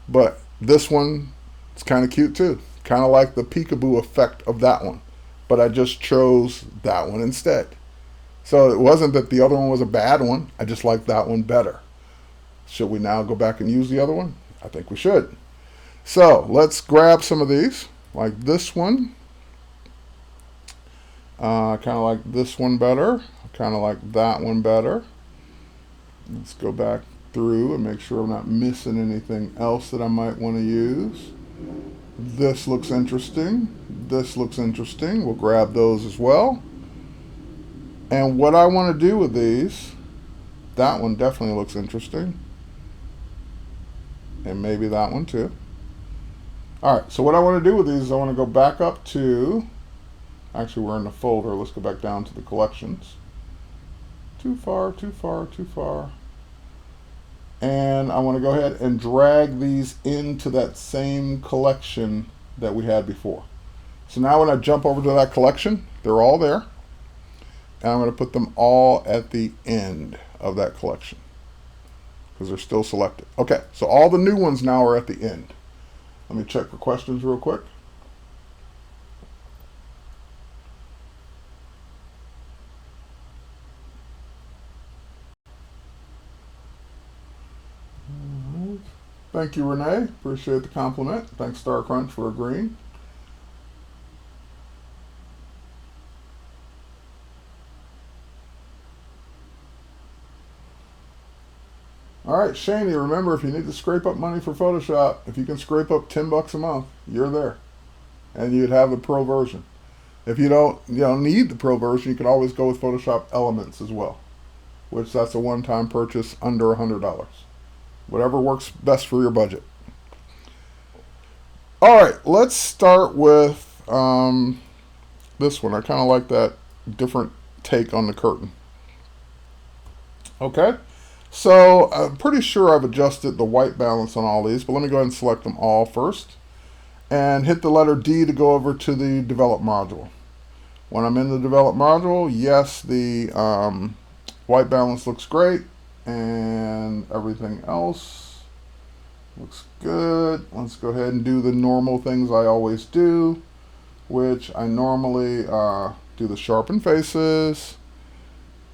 but this one is kind of cute too. Kind of like the peekaboo effect of that one, but I just chose that one instead. So it wasn't that the other one was a bad one, I just liked that one better. Should we now go back and use the other one? I think we should. So let's grab some of these, like this one. Kind of like this one better. Kind of like that one better. Let's go back through and make sure I'm not missing anything else that I might want to use. This looks interesting. This looks interesting. We'll grab those as well. And what I want to do with these, that one definitely looks interesting. And maybe that one too. Alright, so what I want to do with these is I want to go back up to, actually we're in the folder, let's go back down to the collections. Too far, too far, too far. And I want to go ahead and drag these into that same collection that we had before. So now when I jump over to that collection, they're all there. And I'm going to put them all at the end of that collection, because they're still selected. Okay, so all the new ones now are at the end. Let me check for questions real quick. Thank you, Renee. Appreciate the compliment. Thanks, Star Crunch, for agreeing. All right, Shani, remember, if you need to scrape up money for Photoshop, if you can scrape up $10 a month, you're there. And you'd have the pro version. If you don't need the pro version, you can always go with Photoshop Elements as well, which that's a one-time purchase under $100. Whatever works best for your budget. All right, let's start with this one. I kind of like that different take on the curtain. Okay, so I'm pretty sure I've adjusted the white balance on all these, but let me go ahead and select them all first and hit the letter D to go over to the develop module. When I'm in the develop module, yes, the white balance looks great and everything else looks good. Let's go ahead and do the normal things I always do, which I normally do the sharpen faces.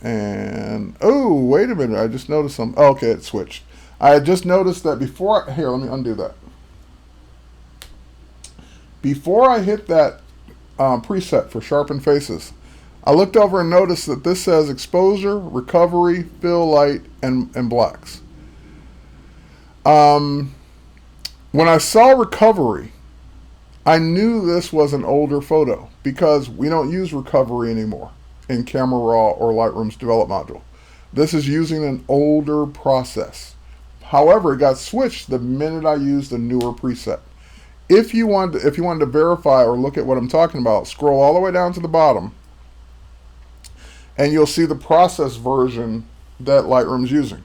And oh, wait a minute, I just noticed something. Oh, okay, it switched. I had just noticed that before, here, let me undo that. Before I hit that preset for sharpen faces, I looked over and noticed that this says exposure, recovery, fill light, and blacks. When I saw recovery, I knew this was an older photo because we don't use recovery anymore in Camera Raw or Lightroom's develop module. This is using an older process. However, it got switched the minute I used a newer preset. If you wanted to verify or look at what I'm talking about, scroll all the way down to the bottom and you'll see the process version that Lightroom's using.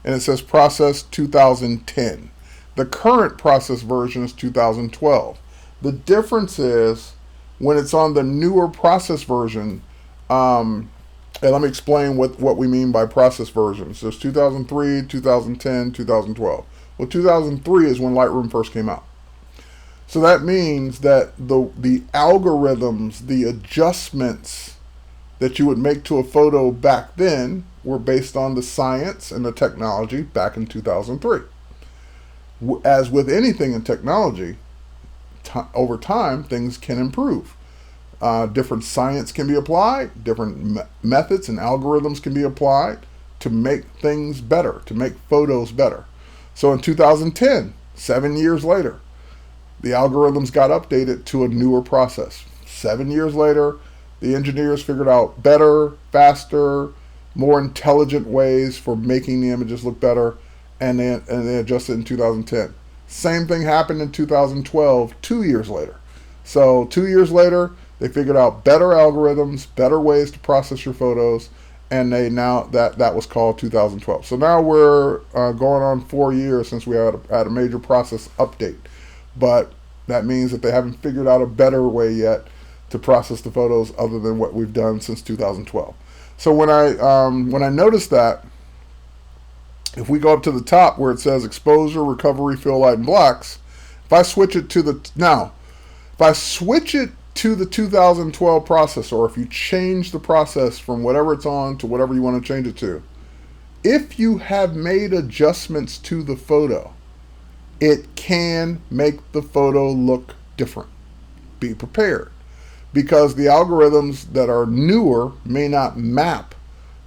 And it says process 2010. The current process version is 2012. The difference is when it's on the newer process version, and let me explain what we mean by process versions. There's 2003, 2010, 2012. Well, 2003 is when Lightroom first came out. So that means that the algorithms, the adjustments that you would make to a photo back then were based on the science and the technology back in 2003. As with anything in technology, over time, things can improve. Different science can be applied, different methods and algorithms can be applied to make things better, to make photos better. So in 2010, 7 years later, the algorithms got updated to a newer process. 7 years later, the engineers figured out better, faster, more intelligent ways for making the images look better, and they adjusted in 2010. Same thing happened in 2012, 2 years later. So 2 years later, they figured out better algorithms, better ways to process your photos, and that was called 2012. So now we're going on 4 years since we had a major process update. But that means that they haven't figured out a better way yet to process the photos other than what we've done since 2012. So when I noticed that, if we go up to the top where it says exposure, recovery, fill light, and blacks, if I switch it to the 2012 process, or if you change the process from whatever it's on to whatever you want to change it to, if you have made adjustments to the photo, it can make the photo look different. Be prepared, because the algorithms that are newer may not map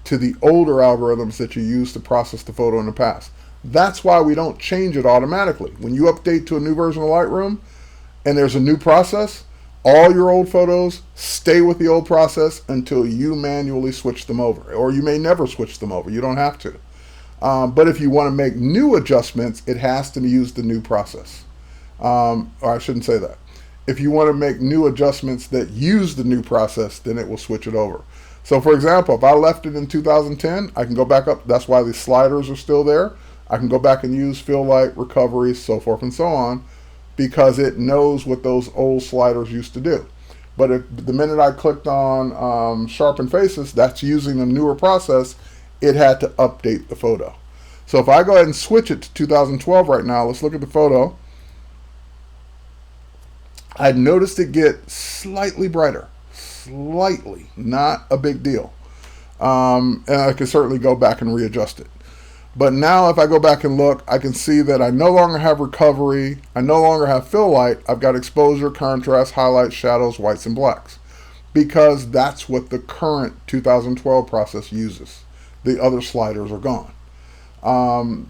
to the older algorithms that you used to process the photo in the past. That's why we don't change it automatically. When you update to a new version of Lightroom and there's a new process, all your old photos stay with the old process until you manually switch them over. Or you may never switch them over. You don't have to. But if you want to make new adjustments, it has to use the new process. Or I shouldn't say that. If you want to make new adjustments that use the new process, then it will switch it over. So for example, if I left it in 2010, I can go back up. That's why the sliders are still there. I can go back and use fill light, recovery, so forth and so on, because it knows what those old sliders used to do. But if the minute I clicked on sharpen faces, that's using a newer process, it had to update the photo. So if I go ahead and switch it to 2012 right now, let's look at the photo. I noticed it get slightly brighter. Slightly, not a big deal. And I can certainly go back and readjust it. But now if I go back and look, I can see that I no longer have recovery. I no longer have fill light. I've got exposure, contrast, highlights, shadows, whites, and blacks. Because that's what the current 2012 process uses. The other sliders are gone.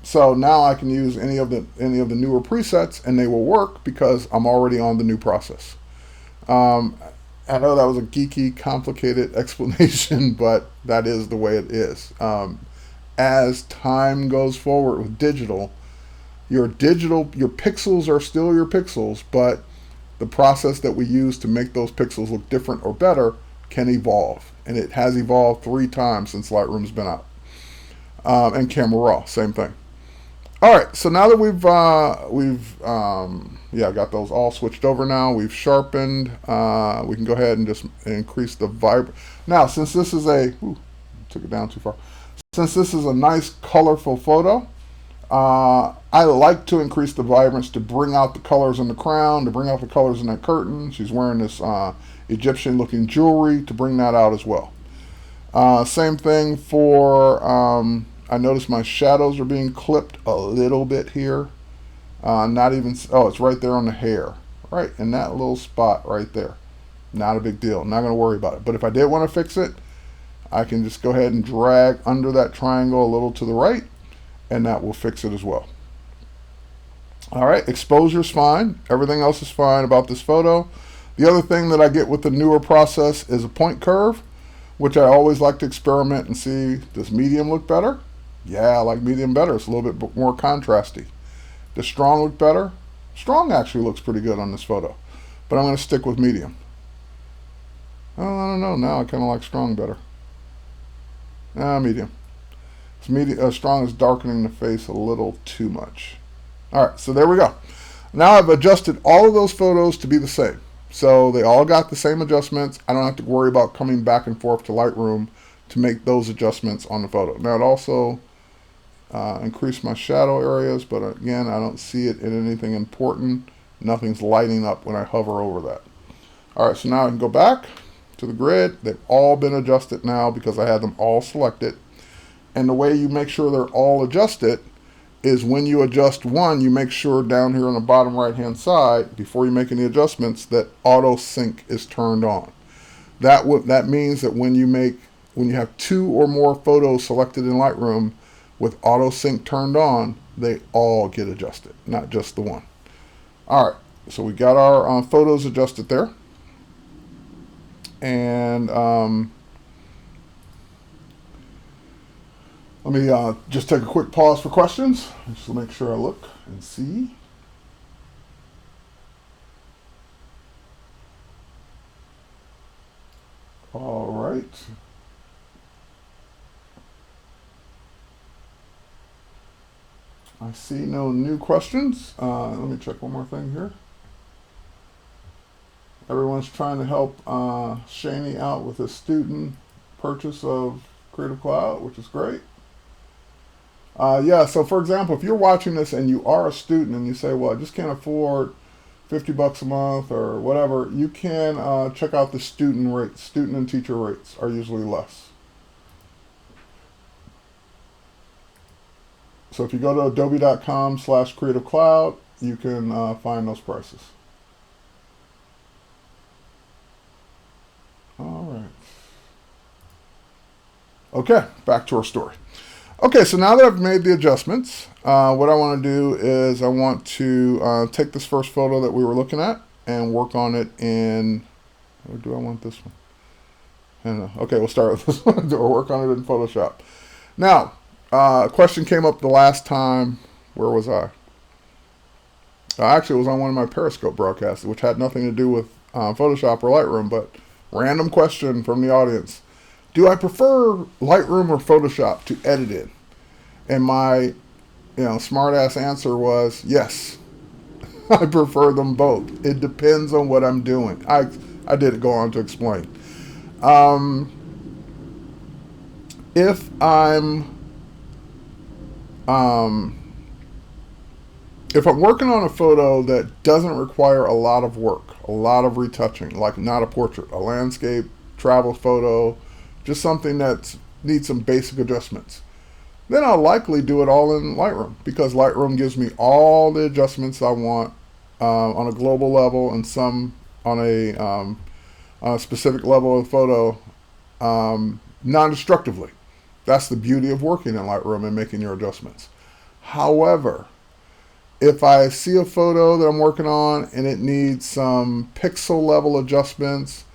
So now I can use any of the newer presets and they will work because I'm already on the new process. I know that was a geeky, complicated explanation, but that is the way it is. As time goes forward with your pixels are still your pixels, but the process that we use to make those pixels look different or better can evolve. And it has evolved 3 times since Lightroom's been out. And Camera Raw, same thing. All right, so now that we've got those all switched over now, we've sharpened, we can go ahead and just increase the vibrance. Now, since this is took it down too far. Since this is a nice colorful photo, I like to increase the vibrance to bring out the colors in the crown, to bring out the colors in that curtain. She's wearing this Egyptian looking jewelry to bring that out as well. Same thing for, I notice my shadows are being clipped a little bit here. It's right there on the hair. Right in that little spot right there. Not a big deal. Not going to worry about it. But if I did want to fix it, I can just go ahead and drag under that triangle a little to the right, and that will fix it as well. All right, exposure's fine. Everything else is fine about this photo. The other thing that I get with the newer process is a point curve, which I always like to experiment and see, does medium look better? Yeah, I like medium better. It's a little bit more contrasty. Does strong look better? Strong actually looks pretty good on this photo, but I'm going to stick with medium. Oh, I don't know. Now I kind of like strong better. Medium. Strong is darkening the face a little too much. All right, so there we go. Now I've adjusted all of those photos to be the same. So they all got the same adjustments. I don't have to worry about coming back and forth to Lightroom to make those adjustments on the photo. Now it also increased my shadow areas, but again, I don't see it in anything important. Nothing's lighting up when I hover over that. All right, so now I can go back to the grid. They've all been adjusted now because I had them all selected. And the way you make sure they're all adjusted is when you adjust one, you make sure down here on the bottom right hand side, before you make any adjustments, that auto sync is turned on. That means that when you have 2 or more photos selected in Lightroom with auto sync turned on, they all get adjusted, not just the one. All right, so we got our photos adjusted there. And let me just take a quick pause for questions, just to make sure I look and see. All right. I see no new questions. Let me check one more thing here. Everyone's trying to help Shani out with a student purchase of Creative Cloud, which is great. Yeah, so for example, if you're watching this and you are a student and you say, well, I just can't afford $50 a month or whatever, you can check out the student rates. Student and teacher rates are usually less. So if you go to adobe.com/creative cloud, you can find those prices. All right. Okay, back to our story. Okay, so now that I've made the adjustments, what I want to do is I want to take this first photo that we were looking at and work on it in, or do I want this one? I don't know. Okay, we'll start with this one. Or work on it in Photoshop. Now, a question came up the last time. Where was I? Actually, it was on one of my Periscope broadcasts, which had nothing to do with Photoshop or Lightroom, but random question from the audience. Do I prefer Lightroom or Photoshop to edit in? And my, smart ass answer was yes. I prefer them both. It depends on what I'm doing. I did go on to explain. If I'm working on a photo that doesn't require a lot of work, a lot of retouching, like not a portrait, a landscape, travel photo, just something that needs some basic adjustments, then I'll likely do it all in Lightroom, because Lightroom gives me all the adjustments I want on a global level, and some on a specific level of photo, non-destructively. That's the beauty of working in Lightroom and making your adjustments. However, if I see a photo that I'm working on and it needs some pixel level adjustments,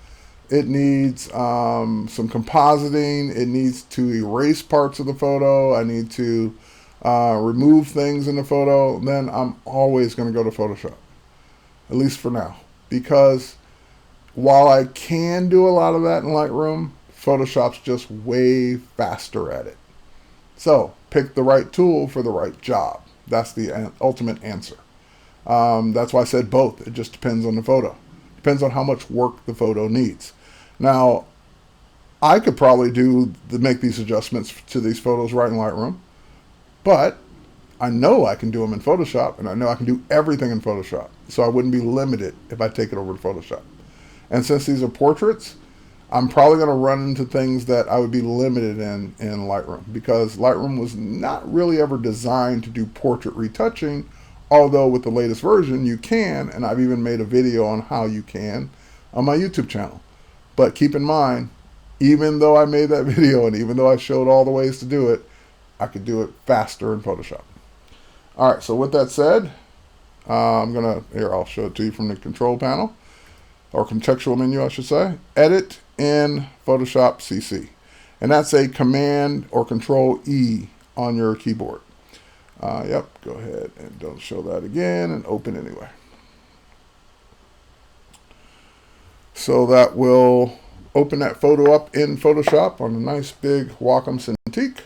it needs some compositing, it needs to erase parts of the photo, I need to remove things in the photo, then I'm always going to go to Photoshop, at least for now. Because while I can do a lot of that in Lightroom, Photoshop's just way faster at it. So pick the right tool for the right job. That's the ultimate answer. That's why I said both. It just depends on the photo. Depends on how much work the photo needs. Now, I could probably make these adjustments to these photos right in Lightroom, but I know I can do them in Photoshop, and I know I can do everything in Photoshop. So I wouldn't be limited if I take it over to Photoshop. And since these are portraits, I'm probably going to run into things that I would be limited in Lightroom, because Lightroom was not really ever designed to do portrait retouching, although with the latest version you can, and I've even made a video on how you can on my YouTube channel. But keep in mind, even though I made that video and even though I showed all the ways to do it, I could do it faster in Photoshop. All right, so with that said, I'll show it to you from the control panel, or contextual menu, I should say. Edit in Photoshop CC. And that's a Command or Control E on your keyboard. Yep, go ahead and don't show that again, and open anyway. So that will open that photo up in Photoshop on a nice big Wacom Cintiq.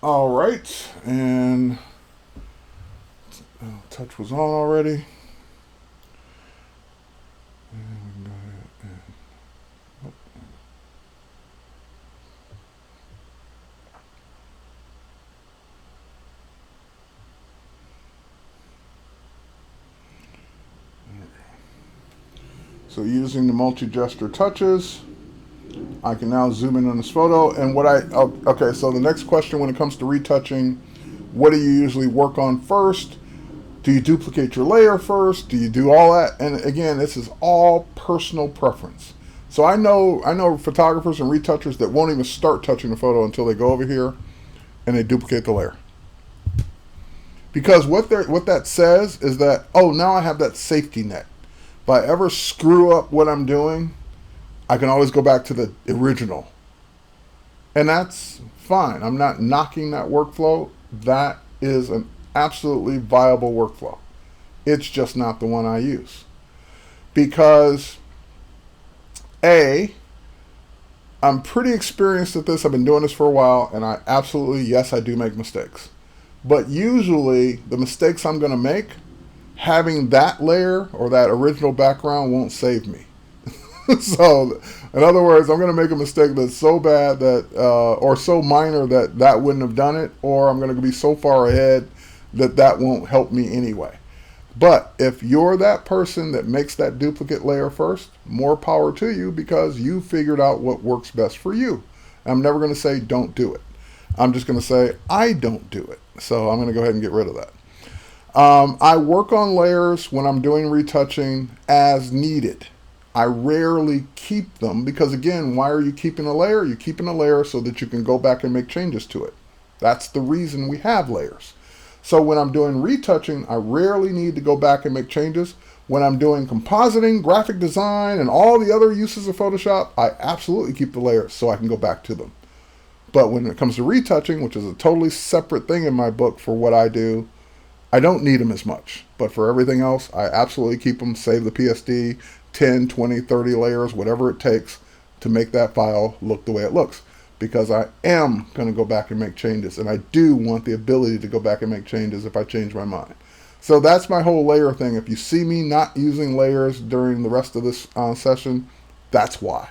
All right, and touch was on already. So using the multi-gesture touches, I can now zoom in on this photo. And okay, so the next question when it comes to retouching, what do you usually work on first? Do you duplicate your layer first? Do you do all that? And again, this is all personal preference. So I know photographers and retouchers that won't even start touching the photo until they go over here and they duplicate the layer. Because what that says is that, oh, now I have that safety net. If I ever screw up what I'm doing, I can always go back to the original. And that's fine. I'm not knocking that workflow. That is an absolutely viable workflow. It's just not the one I use. Because I'm pretty experienced at this. I've been doing this for a while, and yes, I do make mistakes. But usually the mistakes I'm going to make, having that layer or that original background won't save me. So, in other words, I'm going to make a mistake that's so bad that, or so minor that wouldn't have done it, or I'm going to be so far ahead that won't help me anyway. But if you're that person that makes that duplicate layer first, more power to you, because you figured out what works best for you. I'm never going to say don't do it. I'm just going to say I don't do it. So I'm going to go ahead and get rid of that. I work on layers when I'm doing retouching as needed. I rarely keep them because, again, why are you keeping a layer? You're keeping a layer so that you can go back and make changes to it. That's the reason we have layers. So when I'm doing retouching, I rarely need to go back and make changes. When I'm doing compositing, graphic design, and all the other uses of Photoshop, I absolutely keep the layers so I can go back to them. But when it comes to retouching, which is a totally separate thing in my book for what I do, I don't need them as much. But for everything else, I absolutely keep them, save the PSD, 10, 20, 30 layers, whatever it takes to make that file look the way it looks. Because I am going to go back and make changes. And I do want the ability to go back and make changes if I change my mind. So that's my whole layer thing. If you see me not using layers during the rest of this session, that's why.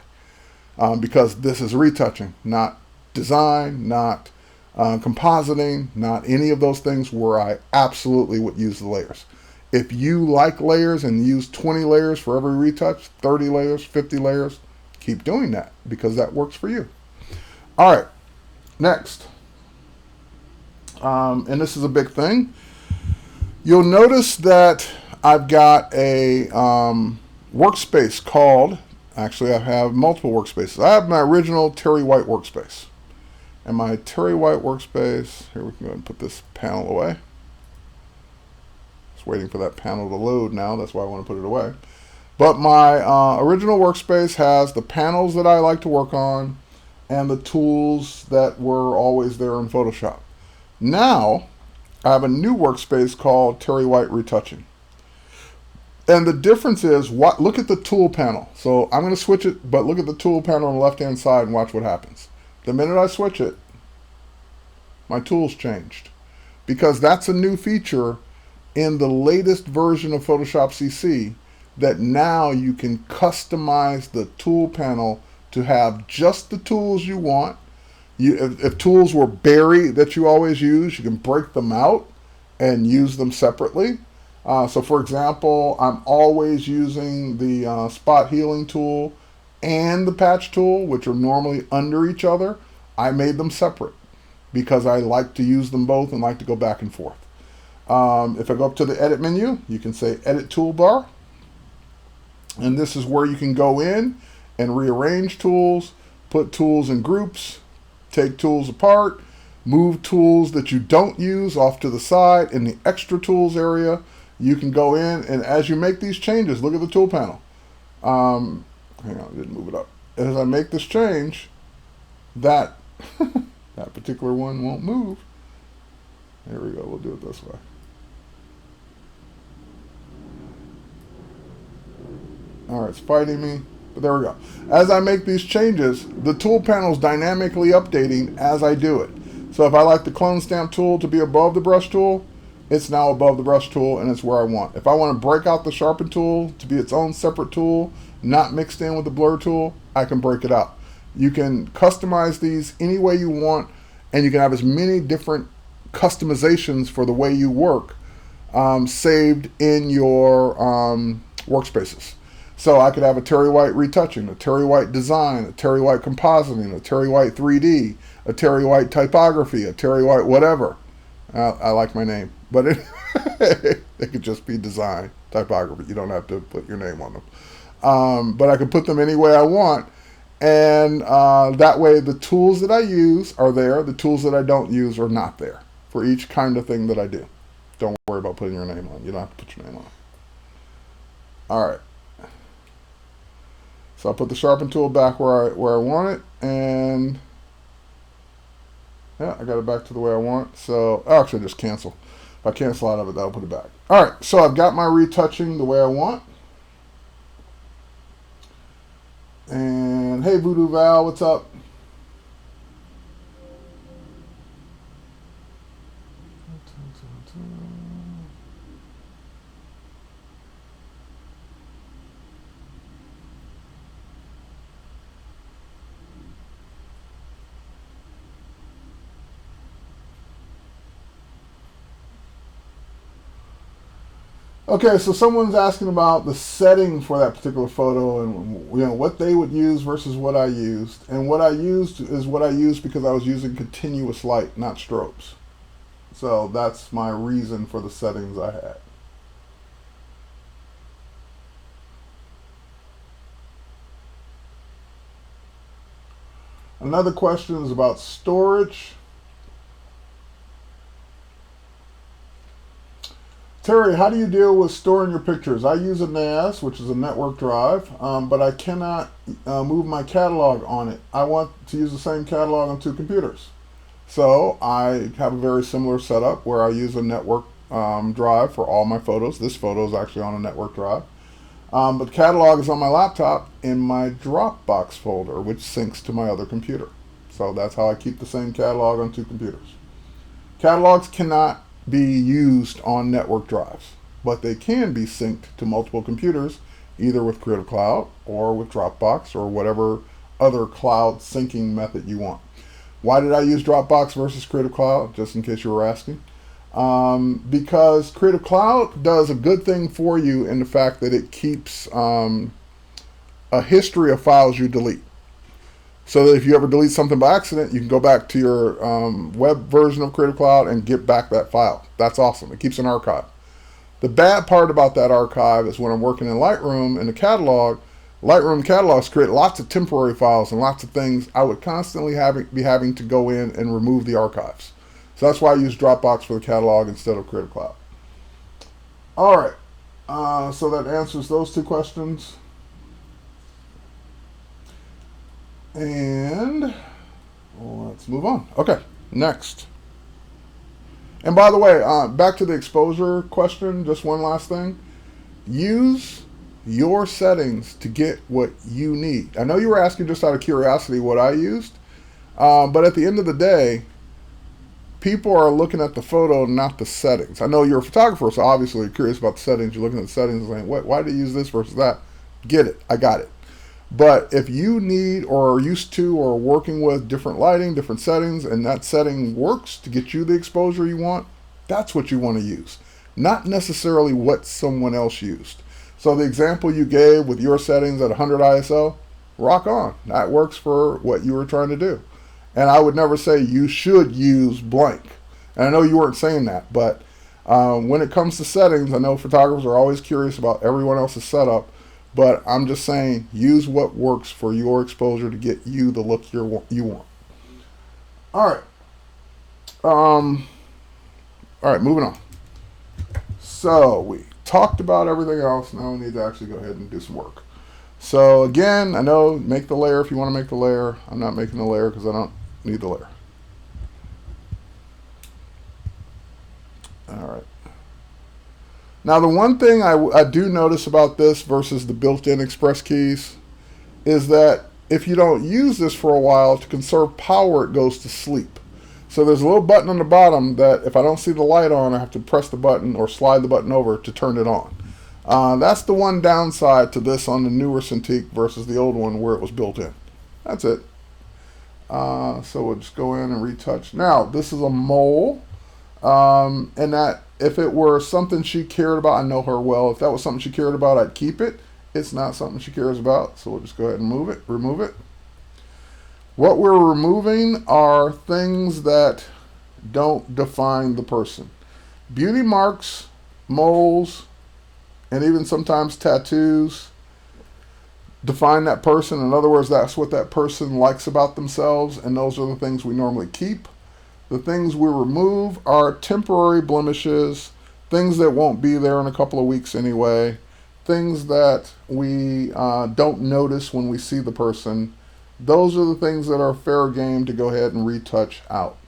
Because this is retouching, not design, not compositing, not any of those things where I absolutely would use the layers. If you like layers and use 20 layers for every retouch, 30 layers, 50 layers, keep doing that because that works for you. All right, next. And this is a big thing. You'll notice that I've got a workspace called, actually I have multiple workspaces. I have my original Terry White workspace. And my Terry White workspace, here we can go ahead and put this panel away. Just waiting for that panel to load now, that's why I want to put it away. But my original workspace has the panels that I like to work on and the tools that were always there in Photoshop. Now, I have a new workspace called Terry White Retouching. And the difference is, look at the tool panel. So I'm going to switch it, but look at the tool panel on the left-hand side and watch what happens. The minute I switch it, my tools changed. Because that's a new feature in the latest version of Photoshop CC, that now you can customize the tool panel to have just the tools you want. If tools were buried that you always use, you can break them out and use them separately. So for example, I'm always using the spot healing tool and the patch tool, which are normally under each other. I made them separate because I like to use them both and like to go back and forth. If I go up to the edit menu, you can say edit toolbar. And this is where you can go in and rearrange tools, put tools in groups, take tools apart, move tools that you don't use off to the side. In the extra tools area, you can go in, and as you make these changes, look at the tool panel. Hang on, I didn't move it up. As I make this change, that that particular one won't move. There we go, we'll do it this way. All right, it's fighting me, but there we go. As I make these changes, the tool panel is dynamically updating as I do it. So if I like the clone stamp tool to be above the brush tool, it's now above the brush tool and it's where I want. If I want to break out the sharpen tool to be its own separate tool, not mixed in with the blur tool, I can break it out. You can customize these any way you want, and you can have as many different customizations for the way you work saved in your workspaces. So I could have a Terry White retouching, a Terry White design, a Terry White compositing, a Terry White 3D, a Terry White typography, a Terry White whatever. I like my name, but it could just be design, typography. You don't have to put your name on them. But I can put them any way I want. And that way the tools that I use are there. The tools that I don't use are not there for each kind of thing that I do. Don't worry about putting your name on. You don't have to put your name on. All right. So I'll put the sharpen tool back where I want it, and yeah, I got it back to the way I want. So I'll actually just cancel. If I cancel out of it, that'll put it back. All right, so I've got my retouching the way I want. And hey, Voodoo Val, what's up? Okay, so someone's asking about the setting for that particular photo and what they would use versus what I used. And what I used is what I used because I was using continuous light, not strobes. So that's my reason for the settings I had. Another question is about storage. Terry, how do you deal with storing your pictures? I use a NAS, which is a network drive, but I cannot move my catalog on it. I want to use the same catalog on two computers. So I have a very similar setup where I use a network drive for all my photos. This photo is actually on a network drive. But the catalog is on my laptop in my Dropbox folder, which syncs to my other computer. So that's how I keep the same catalog on two computers. Catalogs cannot be used on network drives, but they can be synced to multiple computers, either with Creative Cloud or with Dropbox or whatever other cloud syncing method you want. Why did I use Dropbox versus Creative Cloud, just in case you were asking? because Creative Cloud does a good thing for you in the fact that it keeps a history of files you delete. So that if you ever delete something by accident, you can go back to your web version of Creative Cloud and get back that file. That's awesome. It keeps an archive. The bad part about that archive is when I'm working in Lightroom in the catalog, Lightroom catalogs create lots of temporary files and lots of things. I would constantly be having to go in and remove the archives. So that's why I use Dropbox for the catalog instead of Creative Cloud. All right. So that answers those two questions. And let's move on. Okay, next. And by the way, back to the exposure question, just one last thing. Use your settings to get what you need. I know you were asking just out of curiosity what I used, but at the end of the day, people are looking at the photo, not the settings. I know you're a photographer, so obviously you're curious about the settings. You're looking at the settings and saying, why do you use this versus that? Get it. I got it. But if you need or are used to or working with different lighting, different settings, and that setting works to get you the exposure you want, that's what you want to use. Not necessarily what someone else used. So the example you gave with your settings at 100 ISO, rock on. That works for what you were trying to do. And I would never say you should use blank. And I know you weren't saying that, but when it comes to settings, I know photographers are always curious about everyone else's setup. But I'm just saying, use what works for your exposure to get you the look you want. All right. All right, moving on. So we talked about everything else. Now we need to actually go ahead and do some work. So again, I know make the layer if you want to make the layer. I'm not making the layer because I don't need the layer. All right. Now, the one thing I do notice about this versus the built-in express keys is that if you don't use this for a while, to conserve power, it goes to sleep. So there's a little button on the bottom that if I don't see the light on, I have to press the button or slide the button over to turn it on. That's the one downside to this on the newer Cintiq versus the old one where it was built in. That's it. So we'll just go in and retouch. Now, this is a mole, and that if it were something she cared about, I know her well. If that was something she cared about, I'd keep it. It's not something she cares about, so we'll just go ahead and remove it. What we're removing are things that don't define the person. Beauty marks, moles, and even sometimes tattoos define that person. In other words, that's what that person likes about themselves, and those are the things we normally keep. The things we remove are temporary blemishes, things that won't be there in a couple of weeks anyway, things that we don't notice when we see the person. Those are the things that are fair game to go ahead and retouch out.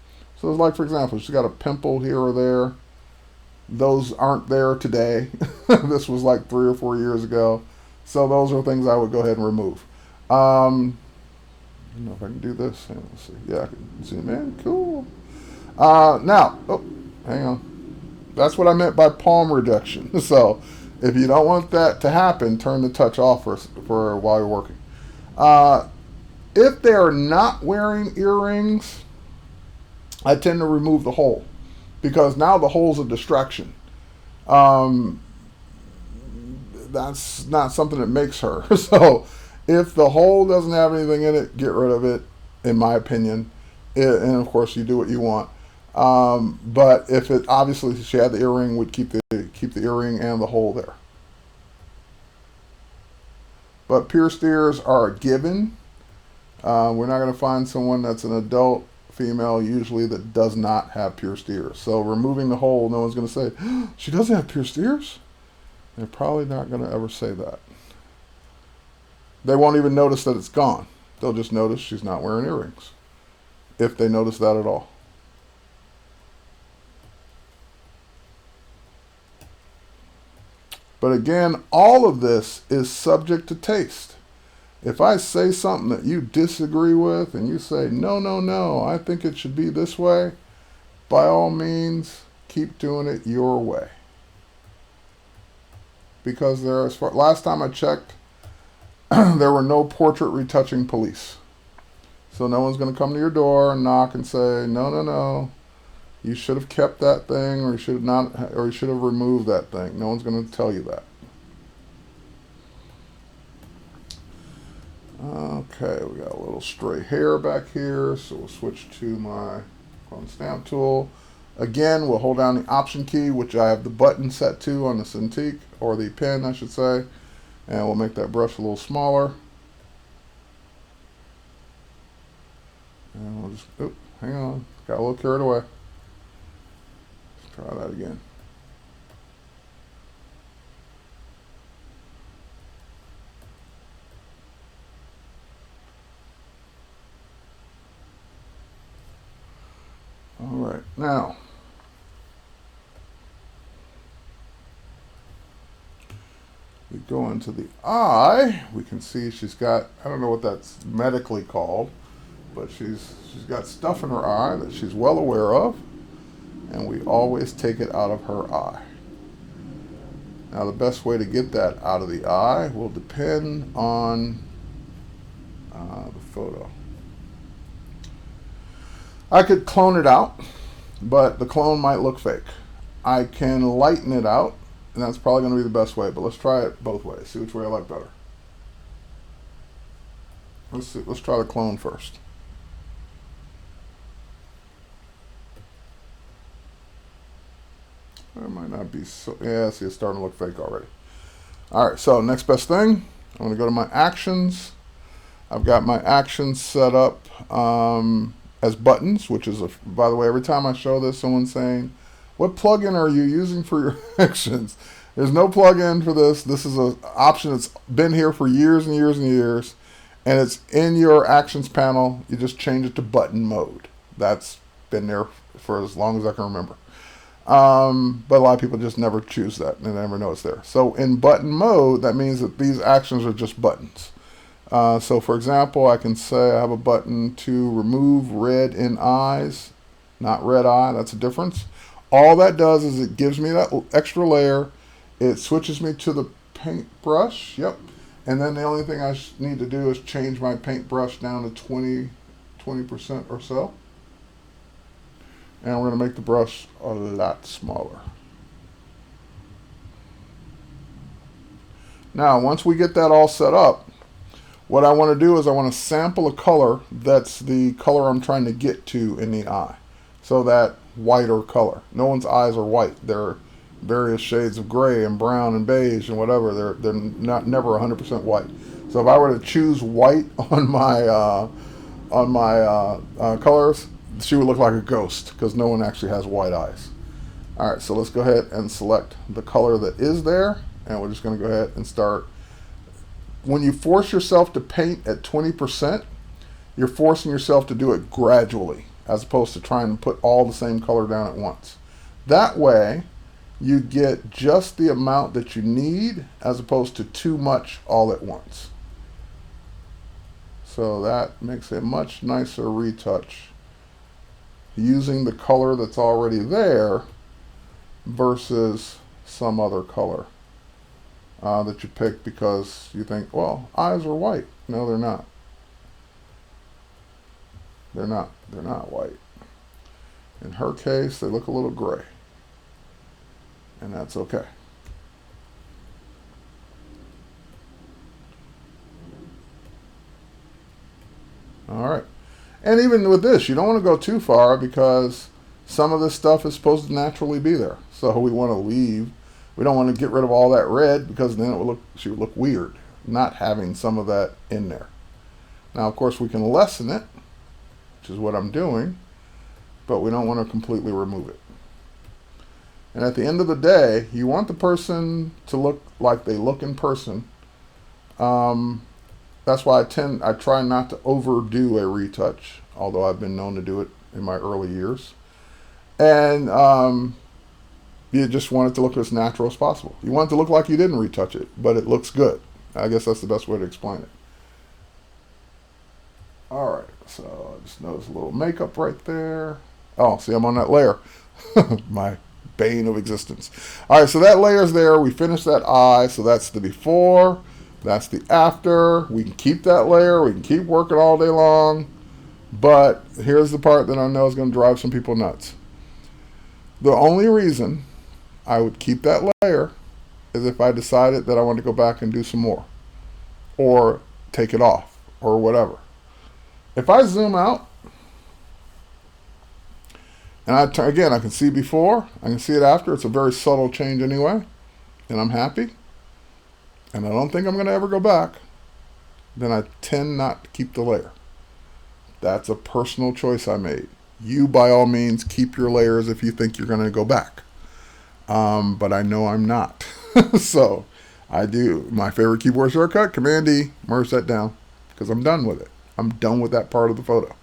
So like, for example, she's got a pimple here or there. Those aren't there today. This was like 3 or 4 years ago. So those are things I would go ahead and remove. I don't know if I can do this. Let's see. Yeah, I can zoom in. Cool. Now, oh, hang on. That's what I meant by palm reduction. So if you don't want that to happen, turn the touch off for while you're working. If they are not wearing earrings, I tend to remove the hole because now the hole's a distraction. That's not something that makes her. So if the hole doesn't have anything in it, get rid of it, in my opinion. And of course, you do what you want. But if it obviously she had the earring, would keep the earring and the hole there. But pierced ears are a given. We're not going to find someone that's an adult female usually that does not have pierced ears. So removing the hole, no one's going to say, she doesn't have pierced ears. They're probably not going to ever say that. They won't even notice that it's gone. They'll just notice she's not wearing earrings, if they notice that at all. But again, all of this is subject to taste. If I say something that you disagree with and you say, no, no, no, I think it should be this way, by all means, keep doing it your way. Because last time I checked, there were no portrait retouching police. So no one's going to come to your door and knock and say, no, no, no, You should have kept that thing, or you should have not, or you should have removed that thing. No one's going to tell you that. Okay, we got a little stray hair back here, so we'll switch to my clone stamp tool. Again, we'll hold down the Option key, which I have the button set to on the Cintiq, or the pen, I should say, and we'll make that brush a little smaller. And we'll just, oop, hang on, got a little carried away. Let's try that again. All right, now, we go into the eye. We can see she's got, I don't know what that's medically called, but she's got stuff in her eye that she's well aware of, and we always take it out of her eye. Now the best way to get that out of the eye will depend on the photo. I could clone it out, but the clone might look fake. I can lighten it out, and that's probably going to be the best way, but let's try it both ways, see which way I like better. Let's try the clone first. It might not be so, yeah, see, it's starting to look fake already. All right, so next best thing, I'm going to go to my actions. I've got my actions set up as buttons, which is, by the way, every time I show this, someone's saying, what plugin are you using for your actions? There's no plugin for this. This is an option that's been here for years and years and years, and it's in your actions panel. You just change it to button mode. That's been there for as long as I can remember. But a lot of people just never choose that and never know it's there. So in button mode, that means that these actions are just buttons. So for example, I can say I have a button to remove red in eyes, not red eye. That's a difference. All that does is it gives me that extra layer. It switches me to the paintbrush. Yep. And then the only thing I need to do is change my paintbrush down to 20% or so. And we're going to make the brush a lot smaller. Now, once we get that all set up, what I want to do is I want to sample a color that's the color I'm trying to get to in the eye. So that whiter color. No one's eyes are white. They're various shades of gray and brown and beige and whatever. They're not never 100% white. So if I were to choose white on my colors, she would look like a ghost because no one actually has white eyes. All right, so let's go ahead and select the color that is there, and we're just going to go ahead and start. When you force yourself to paint at 20%, you're forcing yourself to do it gradually as opposed to trying to put all the same color down at once. That way, you get just the amount that you need as opposed to too much all at once. So that makes a much nicer retouch using the color that's already there versus some other color that you pick because you think, well, eyes are white. No, they're not. They're not white. In her case, they look a little gray. And that's okay. All right. And even with this, you don't want to go too far because some of this stuff is supposed to naturally be there. So we want to leave. We don't want to get rid of all that red because then she would look weird not having some of that in there. Now, of course, we can lessen it, which is what I'm doing, but we don't want to completely remove it. And at the end of the day, you want the person to look like they look in person. That's why I try not to overdo a retouch, although I've been known to do it in my early years. And you just want it to look as natural as possible. You want it to look like you didn't retouch it, but it looks good. I guess that's the best way to explain it. All right, so I just noticed a little makeup right there. Oh, see, I'm on that layer. My bane of existence. All right, so that layer's there. We finished that eye, so that's the before. That's the after. We can keep that layer. We can keep working all day long. But here's the part that I know is going to drive some people nuts. The only reason I would keep that layer is if I decided that I want to go back and do some more, or take it off, or whatever. If I zoom out, and again, I can see before, I can see it after. It's a very subtle change anyway, and I'm happy, and I don't think I'm going to ever go back, then I tend not to keep the layer. That's a personal choice I made. You, by all means, keep your layers if you think you're going to go back. But I know I'm not. So I do. My favorite keyboard shortcut, Command-D, merge that down, because I'm done with it. I'm done with that part of the photo.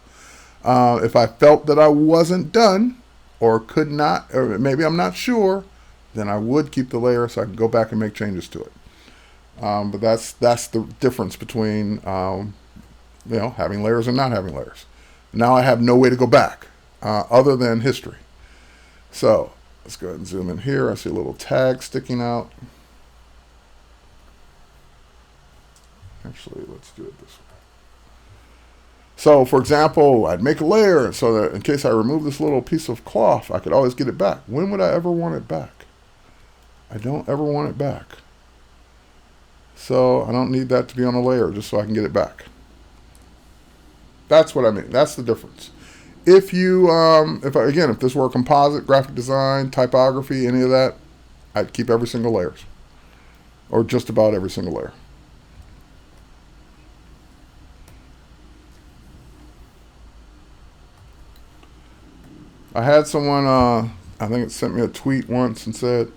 If I felt that I wasn't done, or could not, or maybe I'm not sure, then I would keep the layer so I can go back and make changes to it. But that's the difference between having layers and not having layers. Now I have no way to go back other than history. So let's go ahead and zoom in here. I see a little tag sticking out. Actually, let's do it this way. So, for example, I'd make a layer so that in case I remove this little piece of cloth, I could always get it back. When would I ever want it back? I don't ever want it back. So I don't need that to be on a layer just so I can get it back. That's what I mean. That's the difference. If you, if this were a composite, graphic design, typography, any of that, I'd keep every single layer, or just about every single layer. I had someone, I think it sent me a tweet once and said,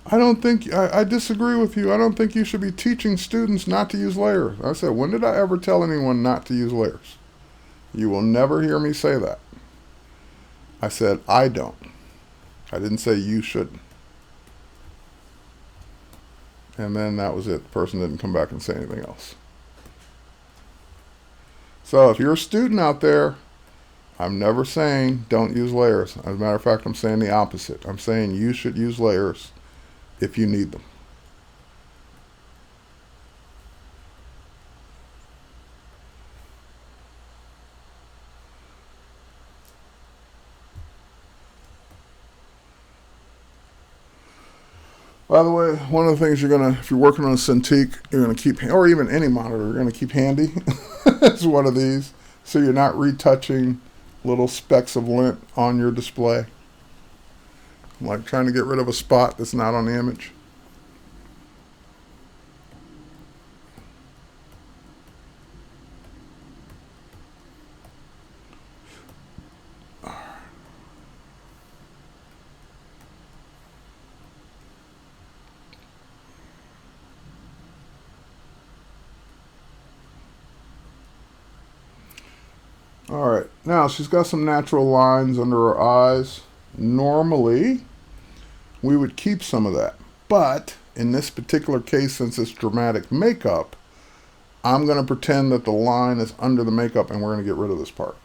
I disagree with you. I don't think you should be teaching students not to use layers. I said, when did I ever tell anyone not to use layers? You will never hear me say that. I said, I don't. I didn't say you shouldn't. And then that was it. The person didn't come back and say anything else. So if you're a student out there, I'm never saying don't use layers. As a matter of fact, I'm saying the opposite. I'm saying you should use layers if you need them. By the way, one of the things if you're working on a Cintiq, you're gonna keep, or even any monitor, you're gonna keep handy is one of these, so you're not retouching little specks of lint on your display. Like trying to get rid of a spot that's not on the image. Alright, now she's got some natural lines under her eyes. Normally, we would keep some of that. But, in this particular case, since it's dramatic makeup, I'm going to pretend that the line is under the makeup and we're going to get rid of this part.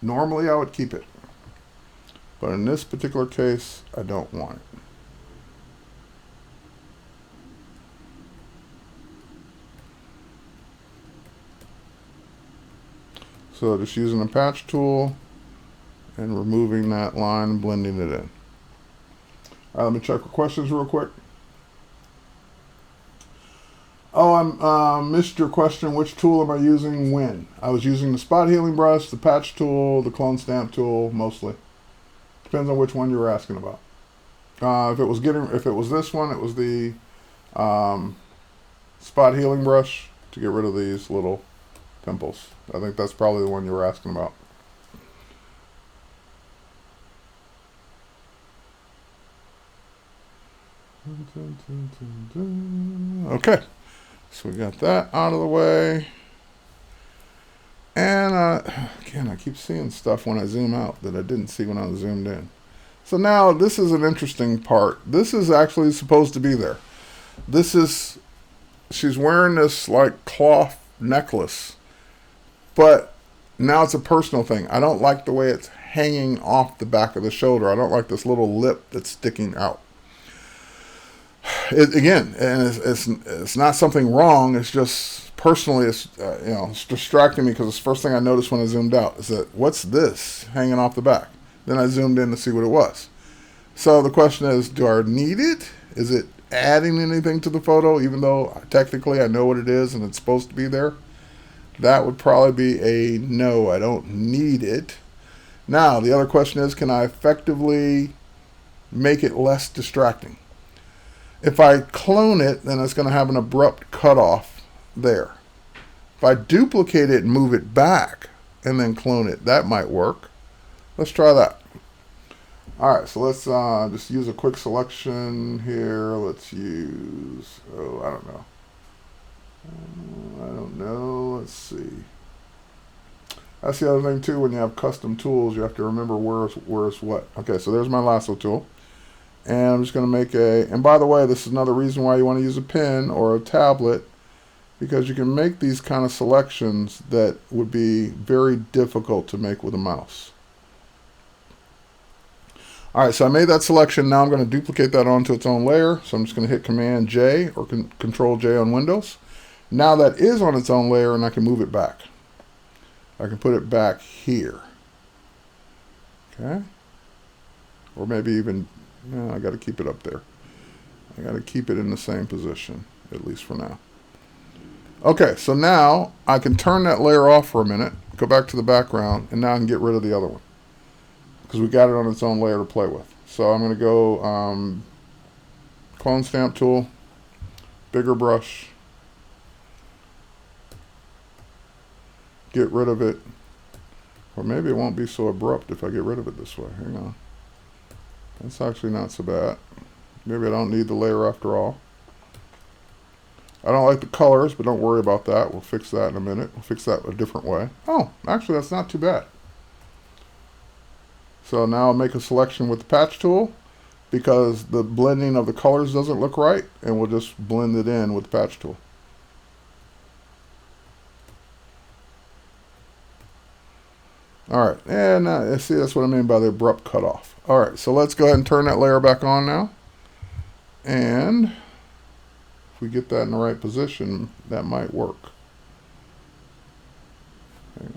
Normally, I would keep it. But in this particular case, I don't want it. So just using a patch tool and removing that line and blending it in. All right, let me check for questions real quick. Oh, I missed your question. Which tool am I using when? I was using the spot healing brush, the patch tool, the clone stamp tool, mostly. Depends on which one you were asking about. If it was this one, it was the spot healing brush to get rid of these little pimples. I think that's probably the one you were asking about. Okay, so we got that out of the way. And again, I keep seeing stuff when I zoom out that I didn't see when I was zoomed in. So now this is an interesting part. This is actually supposed to be there. She's wearing this like cloth necklace, but now it's a personal thing. I don't like the way it's hanging off the back of the shoulder. I don't like this little lip that's sticking out. It's not something wrong. It's just personally, it's distracting me because it's the first thing I noticed when I zoomed out is that what's this hanging off the back? Then I zoomed in to see what it was. So the question is, do I need it? Is it adding anything to the photo, even though technically I know what it is and it's supposed to be there? That would probably be a no, I don't need it. Now, the other question is, can I effectively make it less distracting? If I clone it, then it's going to have an abrupt cutoff there. If I duplicate it and move it back and then clone it, that might work. Let's try that. All right, so let's just use a quick selection here. Let's use, I don't know. Let's see. That's the other thing too. When you have custom tools, you have to remember where's what. Okay, so there's my lasso tool, and I'm just going to make a. And by the way, this is another reason why you want to use a pen or a tablet, because you can make these kind of selections that would be very difficult to make with a mouse. All right, so I made that selection. Now I'm going to duplicate that onto its own layer. So I'm just going to hit Command J or Control J on Windows. Now that is on its own layer, and I can move it back. I can put it back here. Okay. Or maybe even, no, I got to keep it up there. I got to keep it in the same position, at least for now. Okay, so now I can turn that layer off for a minute, go back to the background, and now I can get rid of the other one, because we got it on its own layer to play with. So I'm going to go clone stamp tool, bigger brush, get rid of it. Or maybe it won't be so abrupt if I get rid of it this way. Hang on. That's actually not so bad. Maybe I don't need the layer after all. I don't like the colors, but don't worry about that. We'll fix that in a minute. We'll fix that a different way. Oh, actually that's not too bad. So now I'll make a selection with the patch tool, because the blending of the colors doesn't look right, and we'll just blend it in with the patch tool. All right, and see, that's what I mean by the abrupt cutoff. All right, so let's go ahead and turn that layer back on now. And if we get that in the right position, that might work. Hang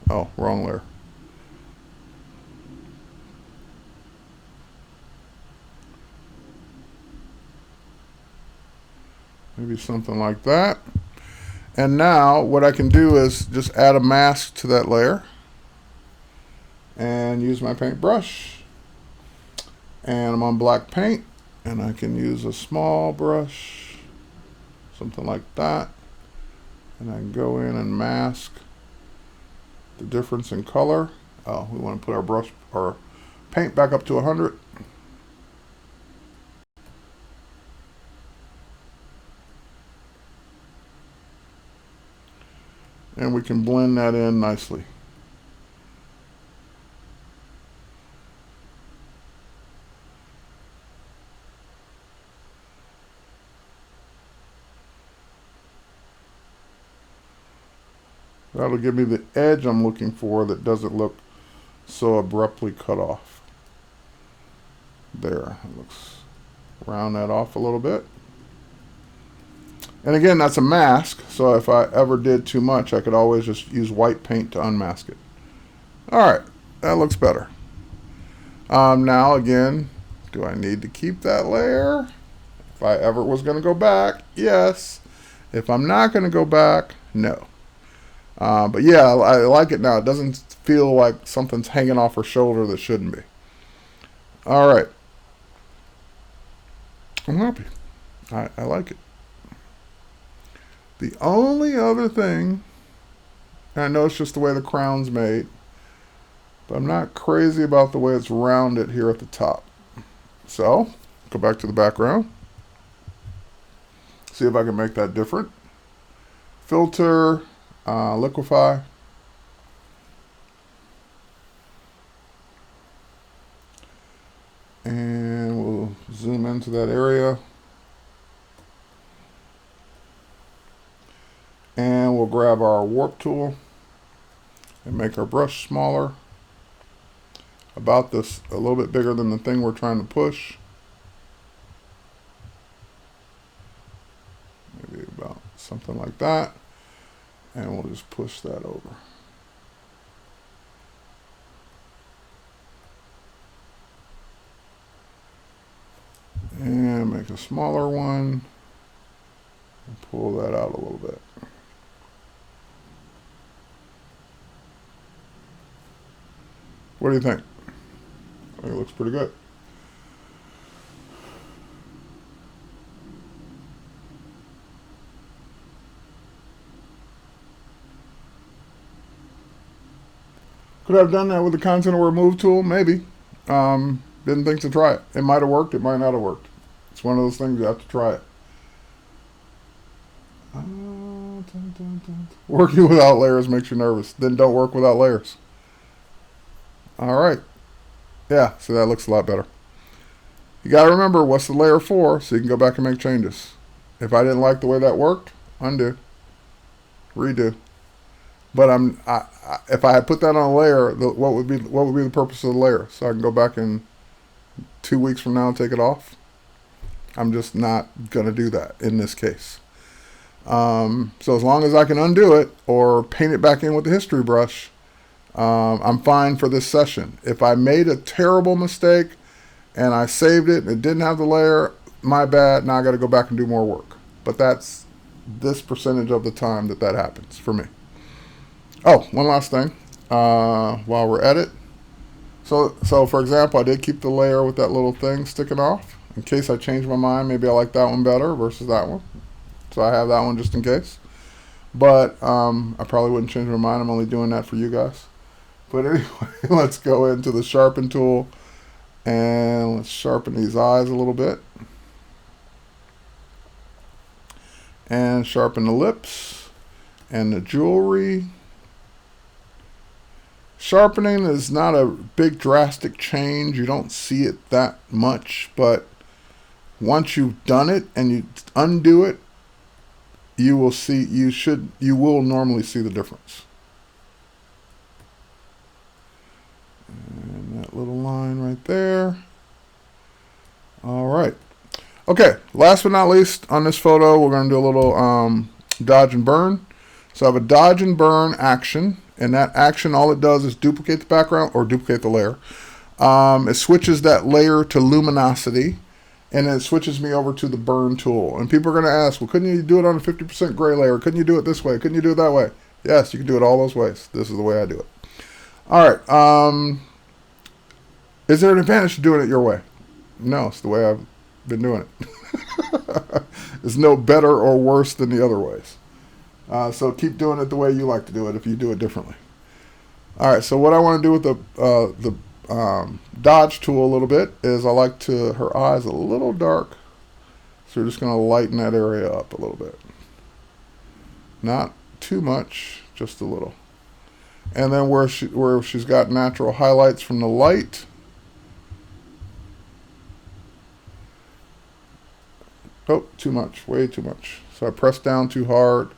on. Oh, wrong layer. Maybe something like that. And now what I can do is just add a mask to that layer and use my paintbrush. And I'm on black paint, and I can use a small brush, something like that. And I can go in and mask the difference in color. Oh, we want to put our paint back up to 100. And we can blend that in nicely. That'll give me the edge I'm looking for that doesn't look so abruptly cut off. There, it looks, round that off a little bit. And again, that's a mask, so if I ever did too much, I could always just use white paint to unmask it. All right, that looks better. Now again, do I need to keep that layer? If I ever was going to go back, yes. If I'm not going to go back, no. But yeah, I like it now. It doesn't feel like something's hanging off her shoulder that shouldn't be. All right. I'm happy. I like it. The only other thing, and I know it's just the way the crown's made, but I'm not crazy about the way it's rounded here at the top. So, go back to the background. See if I can make that different. Filter, liquify. And we'll zoom into that area. And we'll grab our warp tool and make our brush smaller. About this, a little bit bigger than the thing we're trying to push. Maybe about something like that. And we'll just push that over. make a smaller one and pull that out a little bit. What do you think? I think it looks pretty good. Could I have done that with the content or remove tool? Maybe. Didn't think to try it. It might have worked. It might not have worked. It's one of those things you have to try it. Working without layers makes you nervous. Then don't work without layers. All right. Yeah, so that looks a lot better. You got to remember what's the layer for so you can go back and make changes. If I didn't like the way that worked, undo, redo. But if I had put that on a layer, what would be the purpose of the layer? So I can go back in 2 weeks from now and take it off? I'm just not going to do that in this case. So as long as I can undo it or paint it back in with the history brush, I'm fine for this session. If I made a terrible mistake and I saved it and it didn't have the layer, my bad. Now I got to go back and do more work. But that's this percentage of the time that happens for me. Oh, one last thing while we're at it. So for example, I did keep the layer with that little thing sticking off in case I change my mind. Maybe I like that one better versus that one. So I have that one just in case. But I probably wouldn't change my mind. I'm only doing that for you guys. But anyway, let's go into the sharpen tool and let's sharpen these eyes a little bit. And sharpen the lips and the jewelry. Sharpening is not a big drastic change. You don't see it that much, but once you've done it and you undo it, you will normally see the difference. And that little line right there. All right. Okay, last but not least, on this photo, we're going to do a little dodge and burn. So I have a dodge and burn action. And that action, all it does is duplicate the background or duplicate the layer. It switches that layer to luminosity, and then it switches me over to the burn tool. And people are going to ask, well, couldn't you do it on a 50% gray layer? Couldn't you do it this way? Couldn't you do it that way? Yes, you can do it all those ways. This is the way I do it. All right. Is there an advantage to doing it your way? No, it's the way I've been doing it. It's no better or worse than the other ways. So keep doing it the way you like to do it if you do it differently. All right, so what I want to do with the dodge tool a little bit is I like her eyes a little dark. So we're just going to lighten that area up a little bit. Not too much, just a little. And then where she's got natural highlights from the light, oh, too much, way too much. So I press down too hard.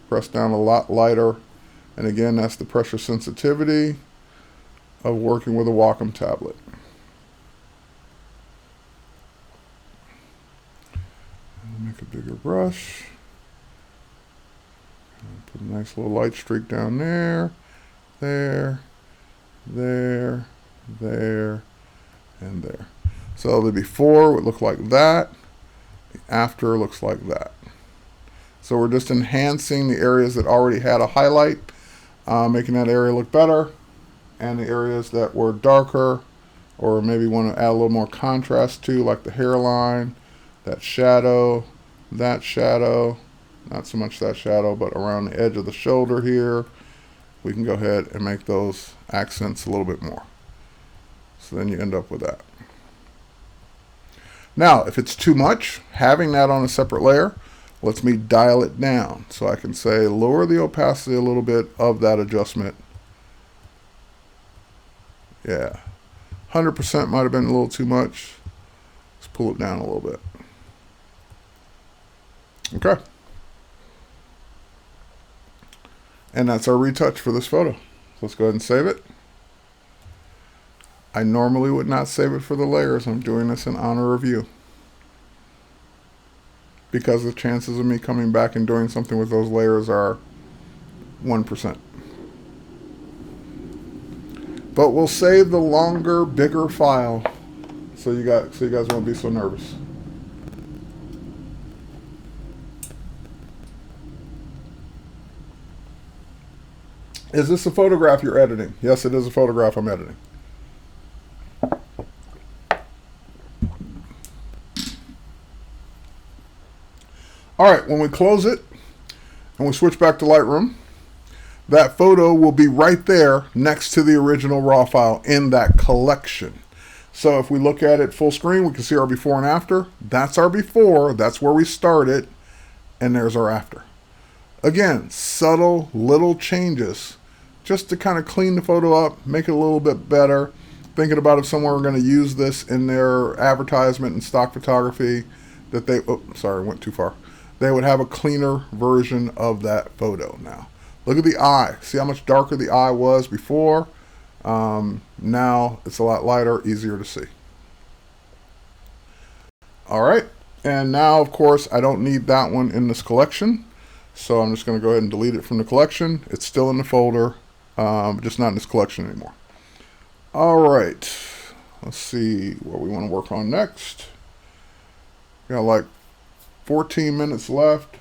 Press down a lot lighter, and again, that's the pressure sensitivity of working with a Wacom tablet. Make a bigger brush. Put a nice little light streak down there, there, there, there, and there. So the before would look like that. The after looks like that. So we're just enhancing the areas that already had a highlight, making that area look better, and the areas that were darker or maybe want to add a little more contrast to, like the hairline, that shadow, not so much that shadow, but around the edge of the shoulder here, we can go ahead and make those accents a little bit more. So then you end up with that. Now, if it's too much, having that on a separate layer lets me dial it down. So I can say lower the opacity a little bit of that adjustment. Yeah, 100% might have been a little too much. Let's pull it down a little bit. Okay. And that's our retouch for this photo. So let's go ahead and save it. I normally would not save it for the layers. I'm doing this in honor of you, because the chances of me coming back and doing something with those layers are 1%. But we'll save the longer, bigger file so you guys won't be so nervous. Is this a photograph you're editing? Yes, it is a photograph I'm editing. All right, when we close it and we switch back to Lightroom, that photo will be right there next to the original RAW file in that collection. So if we look at it full screen, we can see our before and after. That's our before, that's where we started, and there's our after. Again, subtle little changes just to kind of clean the photo up, make it a little bit better. Thinking about if someone were going to use this in their advertisement and stock photography, that they, oh, sorry, I went too far. They would have a cleaner version of that photo now. Look at the eye. See how much darker the eye was before? Now it's a lot lighter, easier to see. All right, and now of course I don't need that one in this collection, so I'm just going to go ahead and delete it from the collection. It's still in the folder, just not in this collection anymore. All right, let's see what we want to work on next. Got like 14 minutes left.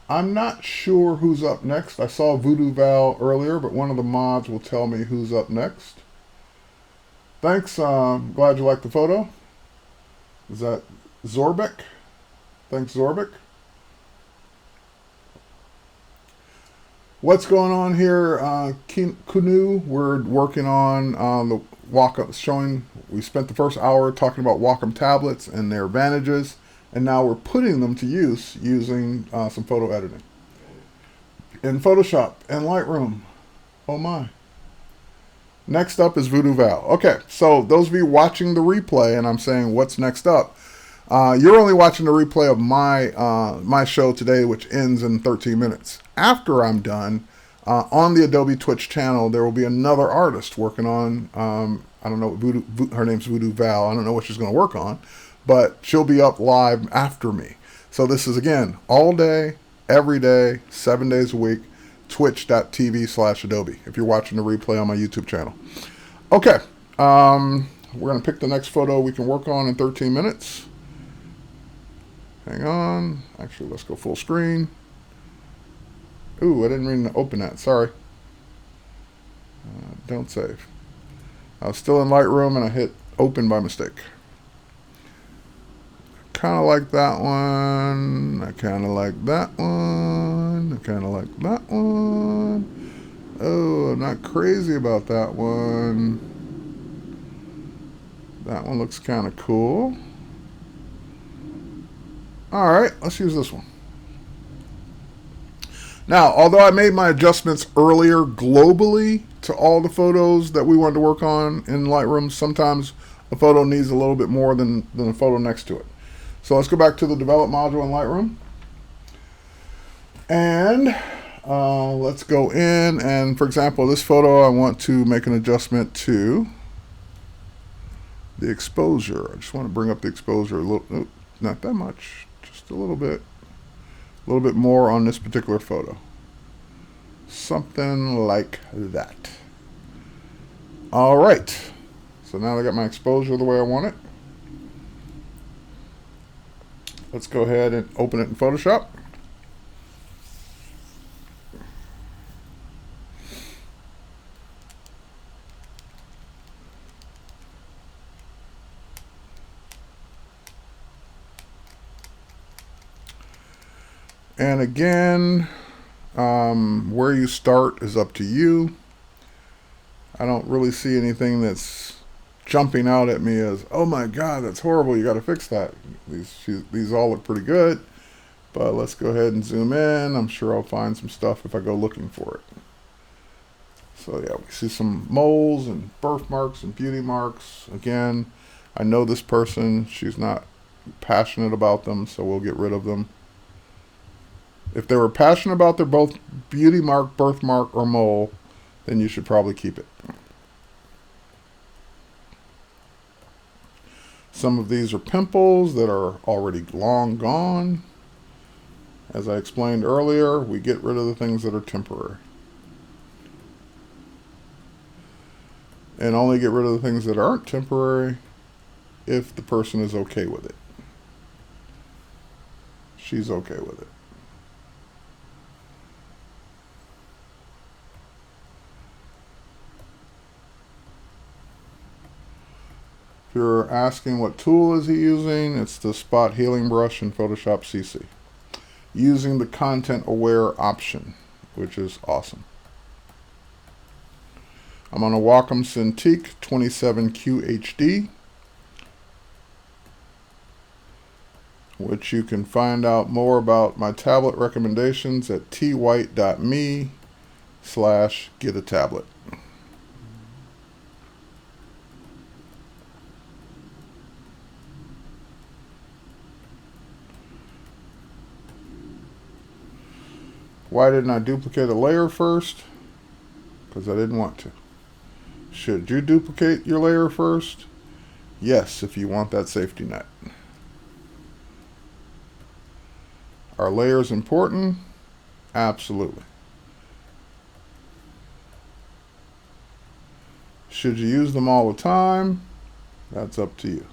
I'm not sure who's up next. I saw Voodoo Val earlier, but one of the mods will tell me who's up next. Thanks. Glad you liked the photo. Is that Zorbek? Thanks, Zorbek. What's going on here, Kunu? We're working on the Wacom, we spent the first hour talking about Wacom tablets and their advantages, and now we're putting them to use using some photo editing. In Photoshop and Lightroom. Oh my. Next up is Voodoo Val. Okay, so those of you watching the replay, and I'm saying what's next up, you're only watching the replay of my show today, which ends in 13 minutes. After I'm done, on the Adobe Twitch channel, there will be another artist working on, I don't know, her name's Voodoo Val. I don't know what she's going to work on, but she'll be up live after me. So this is, again, all day, every day, 7 days a week, twitch.tv/Adobe, if you're watching the replay on my YouTube channel. Okay, we're going to pick the next photo we can work on in 13 minutes. Hang on. Actually, let's go full screen. Ooh, I didn't mean to open that. Sorry. Don't save. I was still in Lightroom and I hit open by mistake. Kind of like that one. I kind of like that one. I kind of like that one. Oh, I'm not crazy about that one. That one looks kind of cool. All right, let's use this one. Now, although I made my adjustments earlier globally to all the photos that we wanted to work on in Lightroom, sometimes a photo needs a little bit more than a photo next to it. So let's go back to the Develop module in Lightroom. And let's go in, and for example, this photo, I want to make an adjustment to the exposure. I just want to bring up the exposure a little, not that much, just a little bit more on this particular photo. Something like that. All right. So now I got my exposure the way I want it. Let's go ahead and open it in Photoshop. And again, where you start is up to you. I don't really see anything that's jumping out at me as, oh my God, that's horrible, you got to fix that. These all look pretty good, but let's go ahead and zoom in. I'm sure I'll find some stuff if I go looking for it. So yeah, we see some moles and birthmarks and beauty marks. Again, I know this person, she's not passionate about them, so we'll get rid of them. If they were passionate about their both beauty mark, birthmark, or mole, then you should probably keep it. Some of these are pimples that are already long gone. As I explained earlier, we get rid of the things that are temporary. And only get rid of the things that aren't temporary if the person is okay with it. She's okay with it. If you're asking what tool is he using, it's the spot healing brush in Photoshop CC. Using the content aware option, which is awesome. I'm on a Wacom Cintiq 27QHD, which you can find out more about my tablet recommendations at twhite.me/getatablet. Why didn't I duplicate a layer first? Because I didn't want to. Should you duplicate your layer first? Yes, if you want that safety net. Are layers important? Absolutely. Should you use them all the time? That's up to you.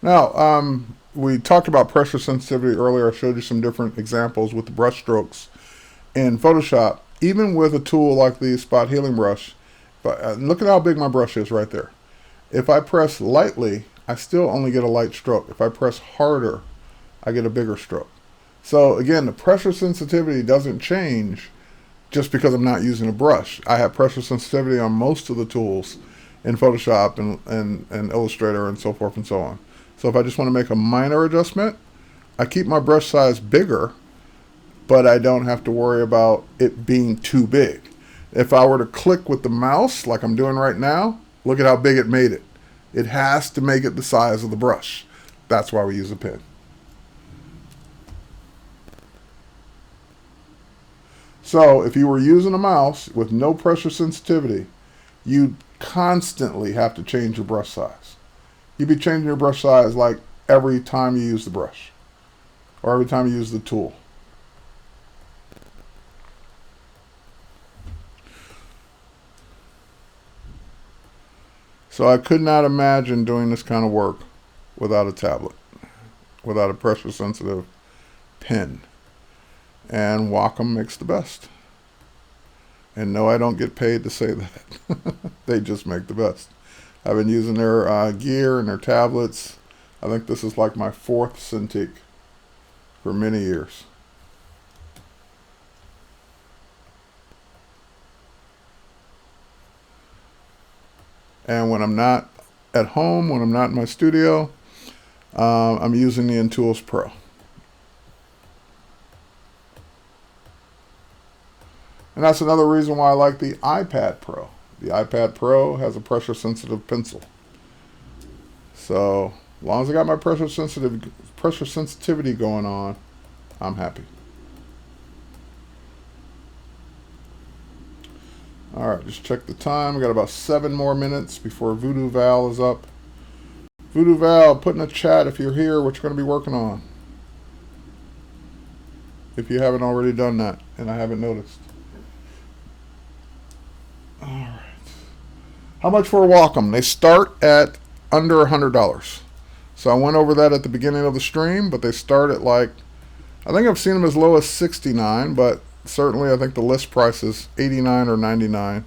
Now, we talked about pressure sensitivity earlier. I showed you some different examples with the brush strokes in Photoshop. Even with a tool like the spot healing brush, but look at how big my brush is right there. If I press lightly, I still only get a light stroke. If I press harder, I get a bigger stroke. So again, the pressure sensitivity doesn't change just because I'm not using a brush. I have pressure sensitivity on most of the tools in Photoshop and Illustrator and so forth and so on. So if I just want to make a minor adjustment, I keep my brush size bigger, but I don't have to worry about it being too big. If I were to click with the mouse like I'm doing right now, look at how big it made it. It has to make it the size of the brush. That's why we use a pen. So if you were using a mouse with no pressure sensitivity, you constantly have to change your brush size. You'd be changing your brush size like every time you use the brush or every time you use the tool. So I could not imagine doing this kind of work without a tablet, without a pressure sensitive pen. And Wacom makes the best. And no, I don't get paid to say that. They just make the best. I've been using their gear and their tablets. I think this is like my 4th Cintiq for many years. And when I'm not at home, when I'm not in my studio, I'm using the Intools Pro. And that's another reason why I like the iPad Pro. The iPad Pro has a pressure sensitive pencil. So as long as I got my pressure sensitivity going on, I'm happy. Alright, just check the time. We got about 7 more minutes before Voodoo Val is up. Voodoo Val, put in a chat if you're here what you're going to be working on. If you haven't already done that, and I haven't noticed. Alright. How much for a Wacom? They start at under $100. So I went over that at the beginning of the stream, but they start at like, I think I've seen them as low as $69, but certainly I think the list price is $89 or $99,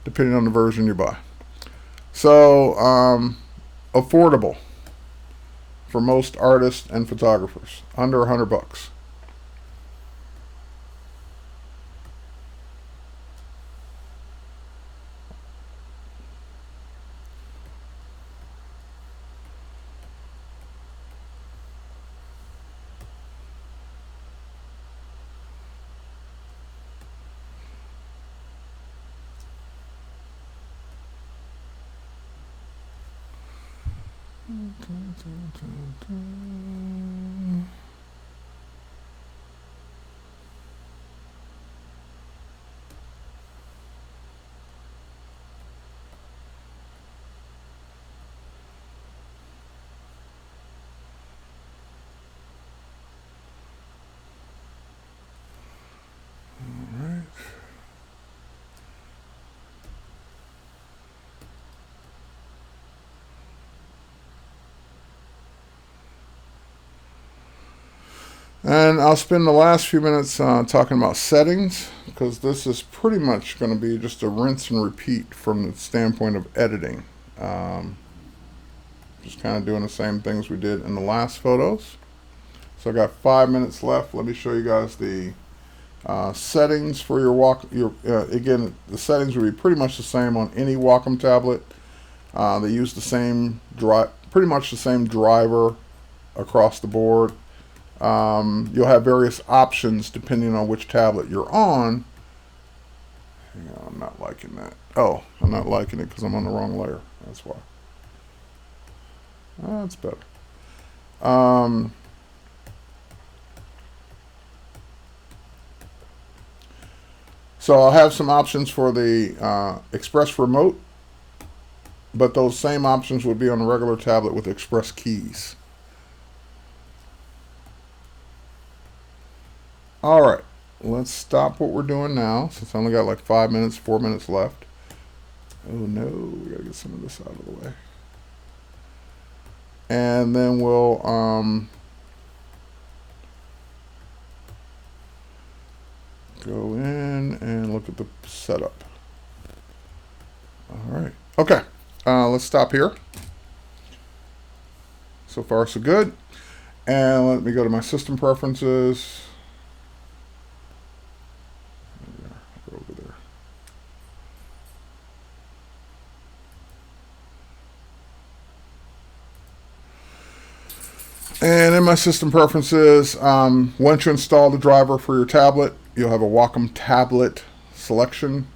depending on the version you buy. So, affordable for most artists and photographers, under $100. And I'll spend the last few minutes talking about settings, because this is pretty much going to be just a rinse and repeat from the standpoint of editing. Just kind of doing the same things we did in the last photos. So I got 5 minutes left. Let me show you guys the settings for your again, the settings will be pretty much the same on any Wacom tablet. They use the same pretty much the same driver across the board. You'll have various options depending on which tablet you're on. Hang on, I'm not liking that. Oh, I'm not liking it because I'm on the wrong layer. That's why. That's better. So I'll have some options for the Express Remote, but those same options would be on the regular tablet with Express Keys. All right, let's stop what we're doing now, since I only got like 5 minutes, 4 minutes left. Oh no, we gotta get some of this out of the way. And then we'll go in and look at the setup. All right, okay, let's stop here. So far so good. And let me go to my system preferences. Go over there. And in my system preferences, once you install the driver for your tablet, you'll have a Wacom tablet selection.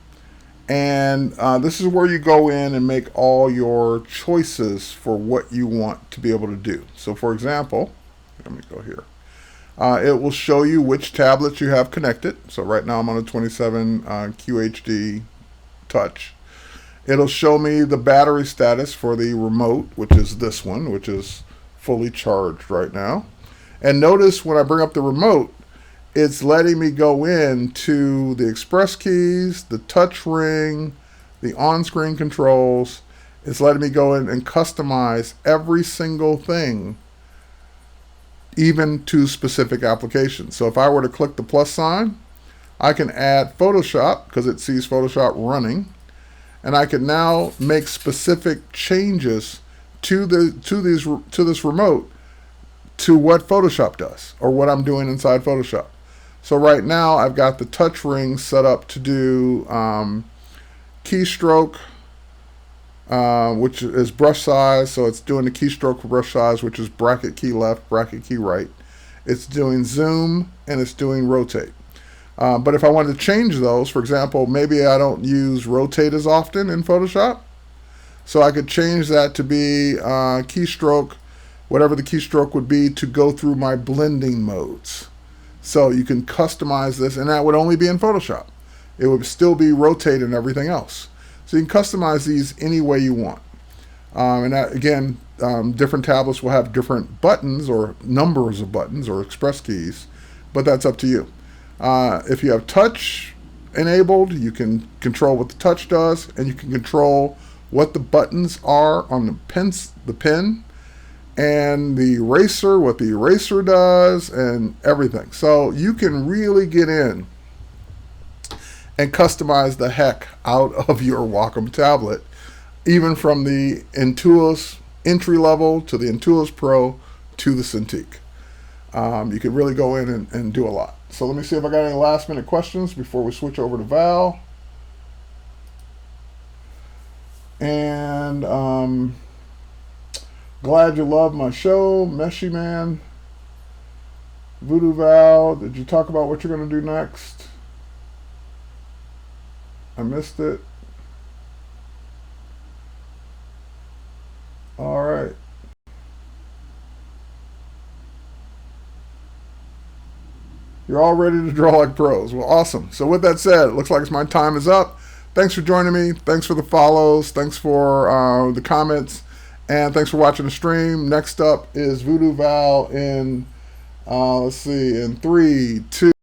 And this is where you go in and make all your choices for what you want to be able to do. So for example, let me go here. It will show you which tablets you have connected. So right now I'm on a 27 QHD Touch. It'll show me the battery status for the remote, which is this one, which is fully charged right now. And notice when I bring up the remote, it's letting me go into the express keys, the touch ring, the on-screen controls. It's letting me go in and customize every single thing, even to specific applications. So if I were to click the plus sign, I can add Photoshop because it sees Photoshop running, and I can now make specific changes to this remote to what Photoshop does or what I'm doing inside Photoshop. So right now I've got the touch ring set up to do keystroke, which is brush size. So it's doing the keystroke for brush size, which is bracket key left, bracket key right. It's doing zoom and it's doing rotate. But if I wanted to change those, for example, maybe I don't use rotate as often in Photoshop. So I could change that to be keystroke, whatever the keystroke would be, to go through my blending modes. So you can customize this, and that would only be in Photoshop. It would still be rotate and everything else. So you can customize these any way you want. And that, again, different tablets will have different buttons or numbers of buttons or express keys, but that's up to you. If you have touch enabled, you can control what the touch does, and you can control what the buttons are on the pen, and the eraser, what the eraser does, and everything. So you can really get in and customize the heck out of your Wacom tablet, even from the Intuos entry level to the Intuos Pro to the Cintiq. You can really go in and do a lot. So let me see if I got any last minute questions before we switch over to Val. And glad you love my show, Meshy Man. Voodoo Val, did you talk about what you're going to do next? I missed it. All right. You're all ready to draw like pros. Well, awesome. So with that said, it looks like my time is up. Thanks for joining me. Thanks for the follows. Thanks for the comments. And thanks for watching the stream. Next up is Voodoo Val in, let's see, in 3, 2.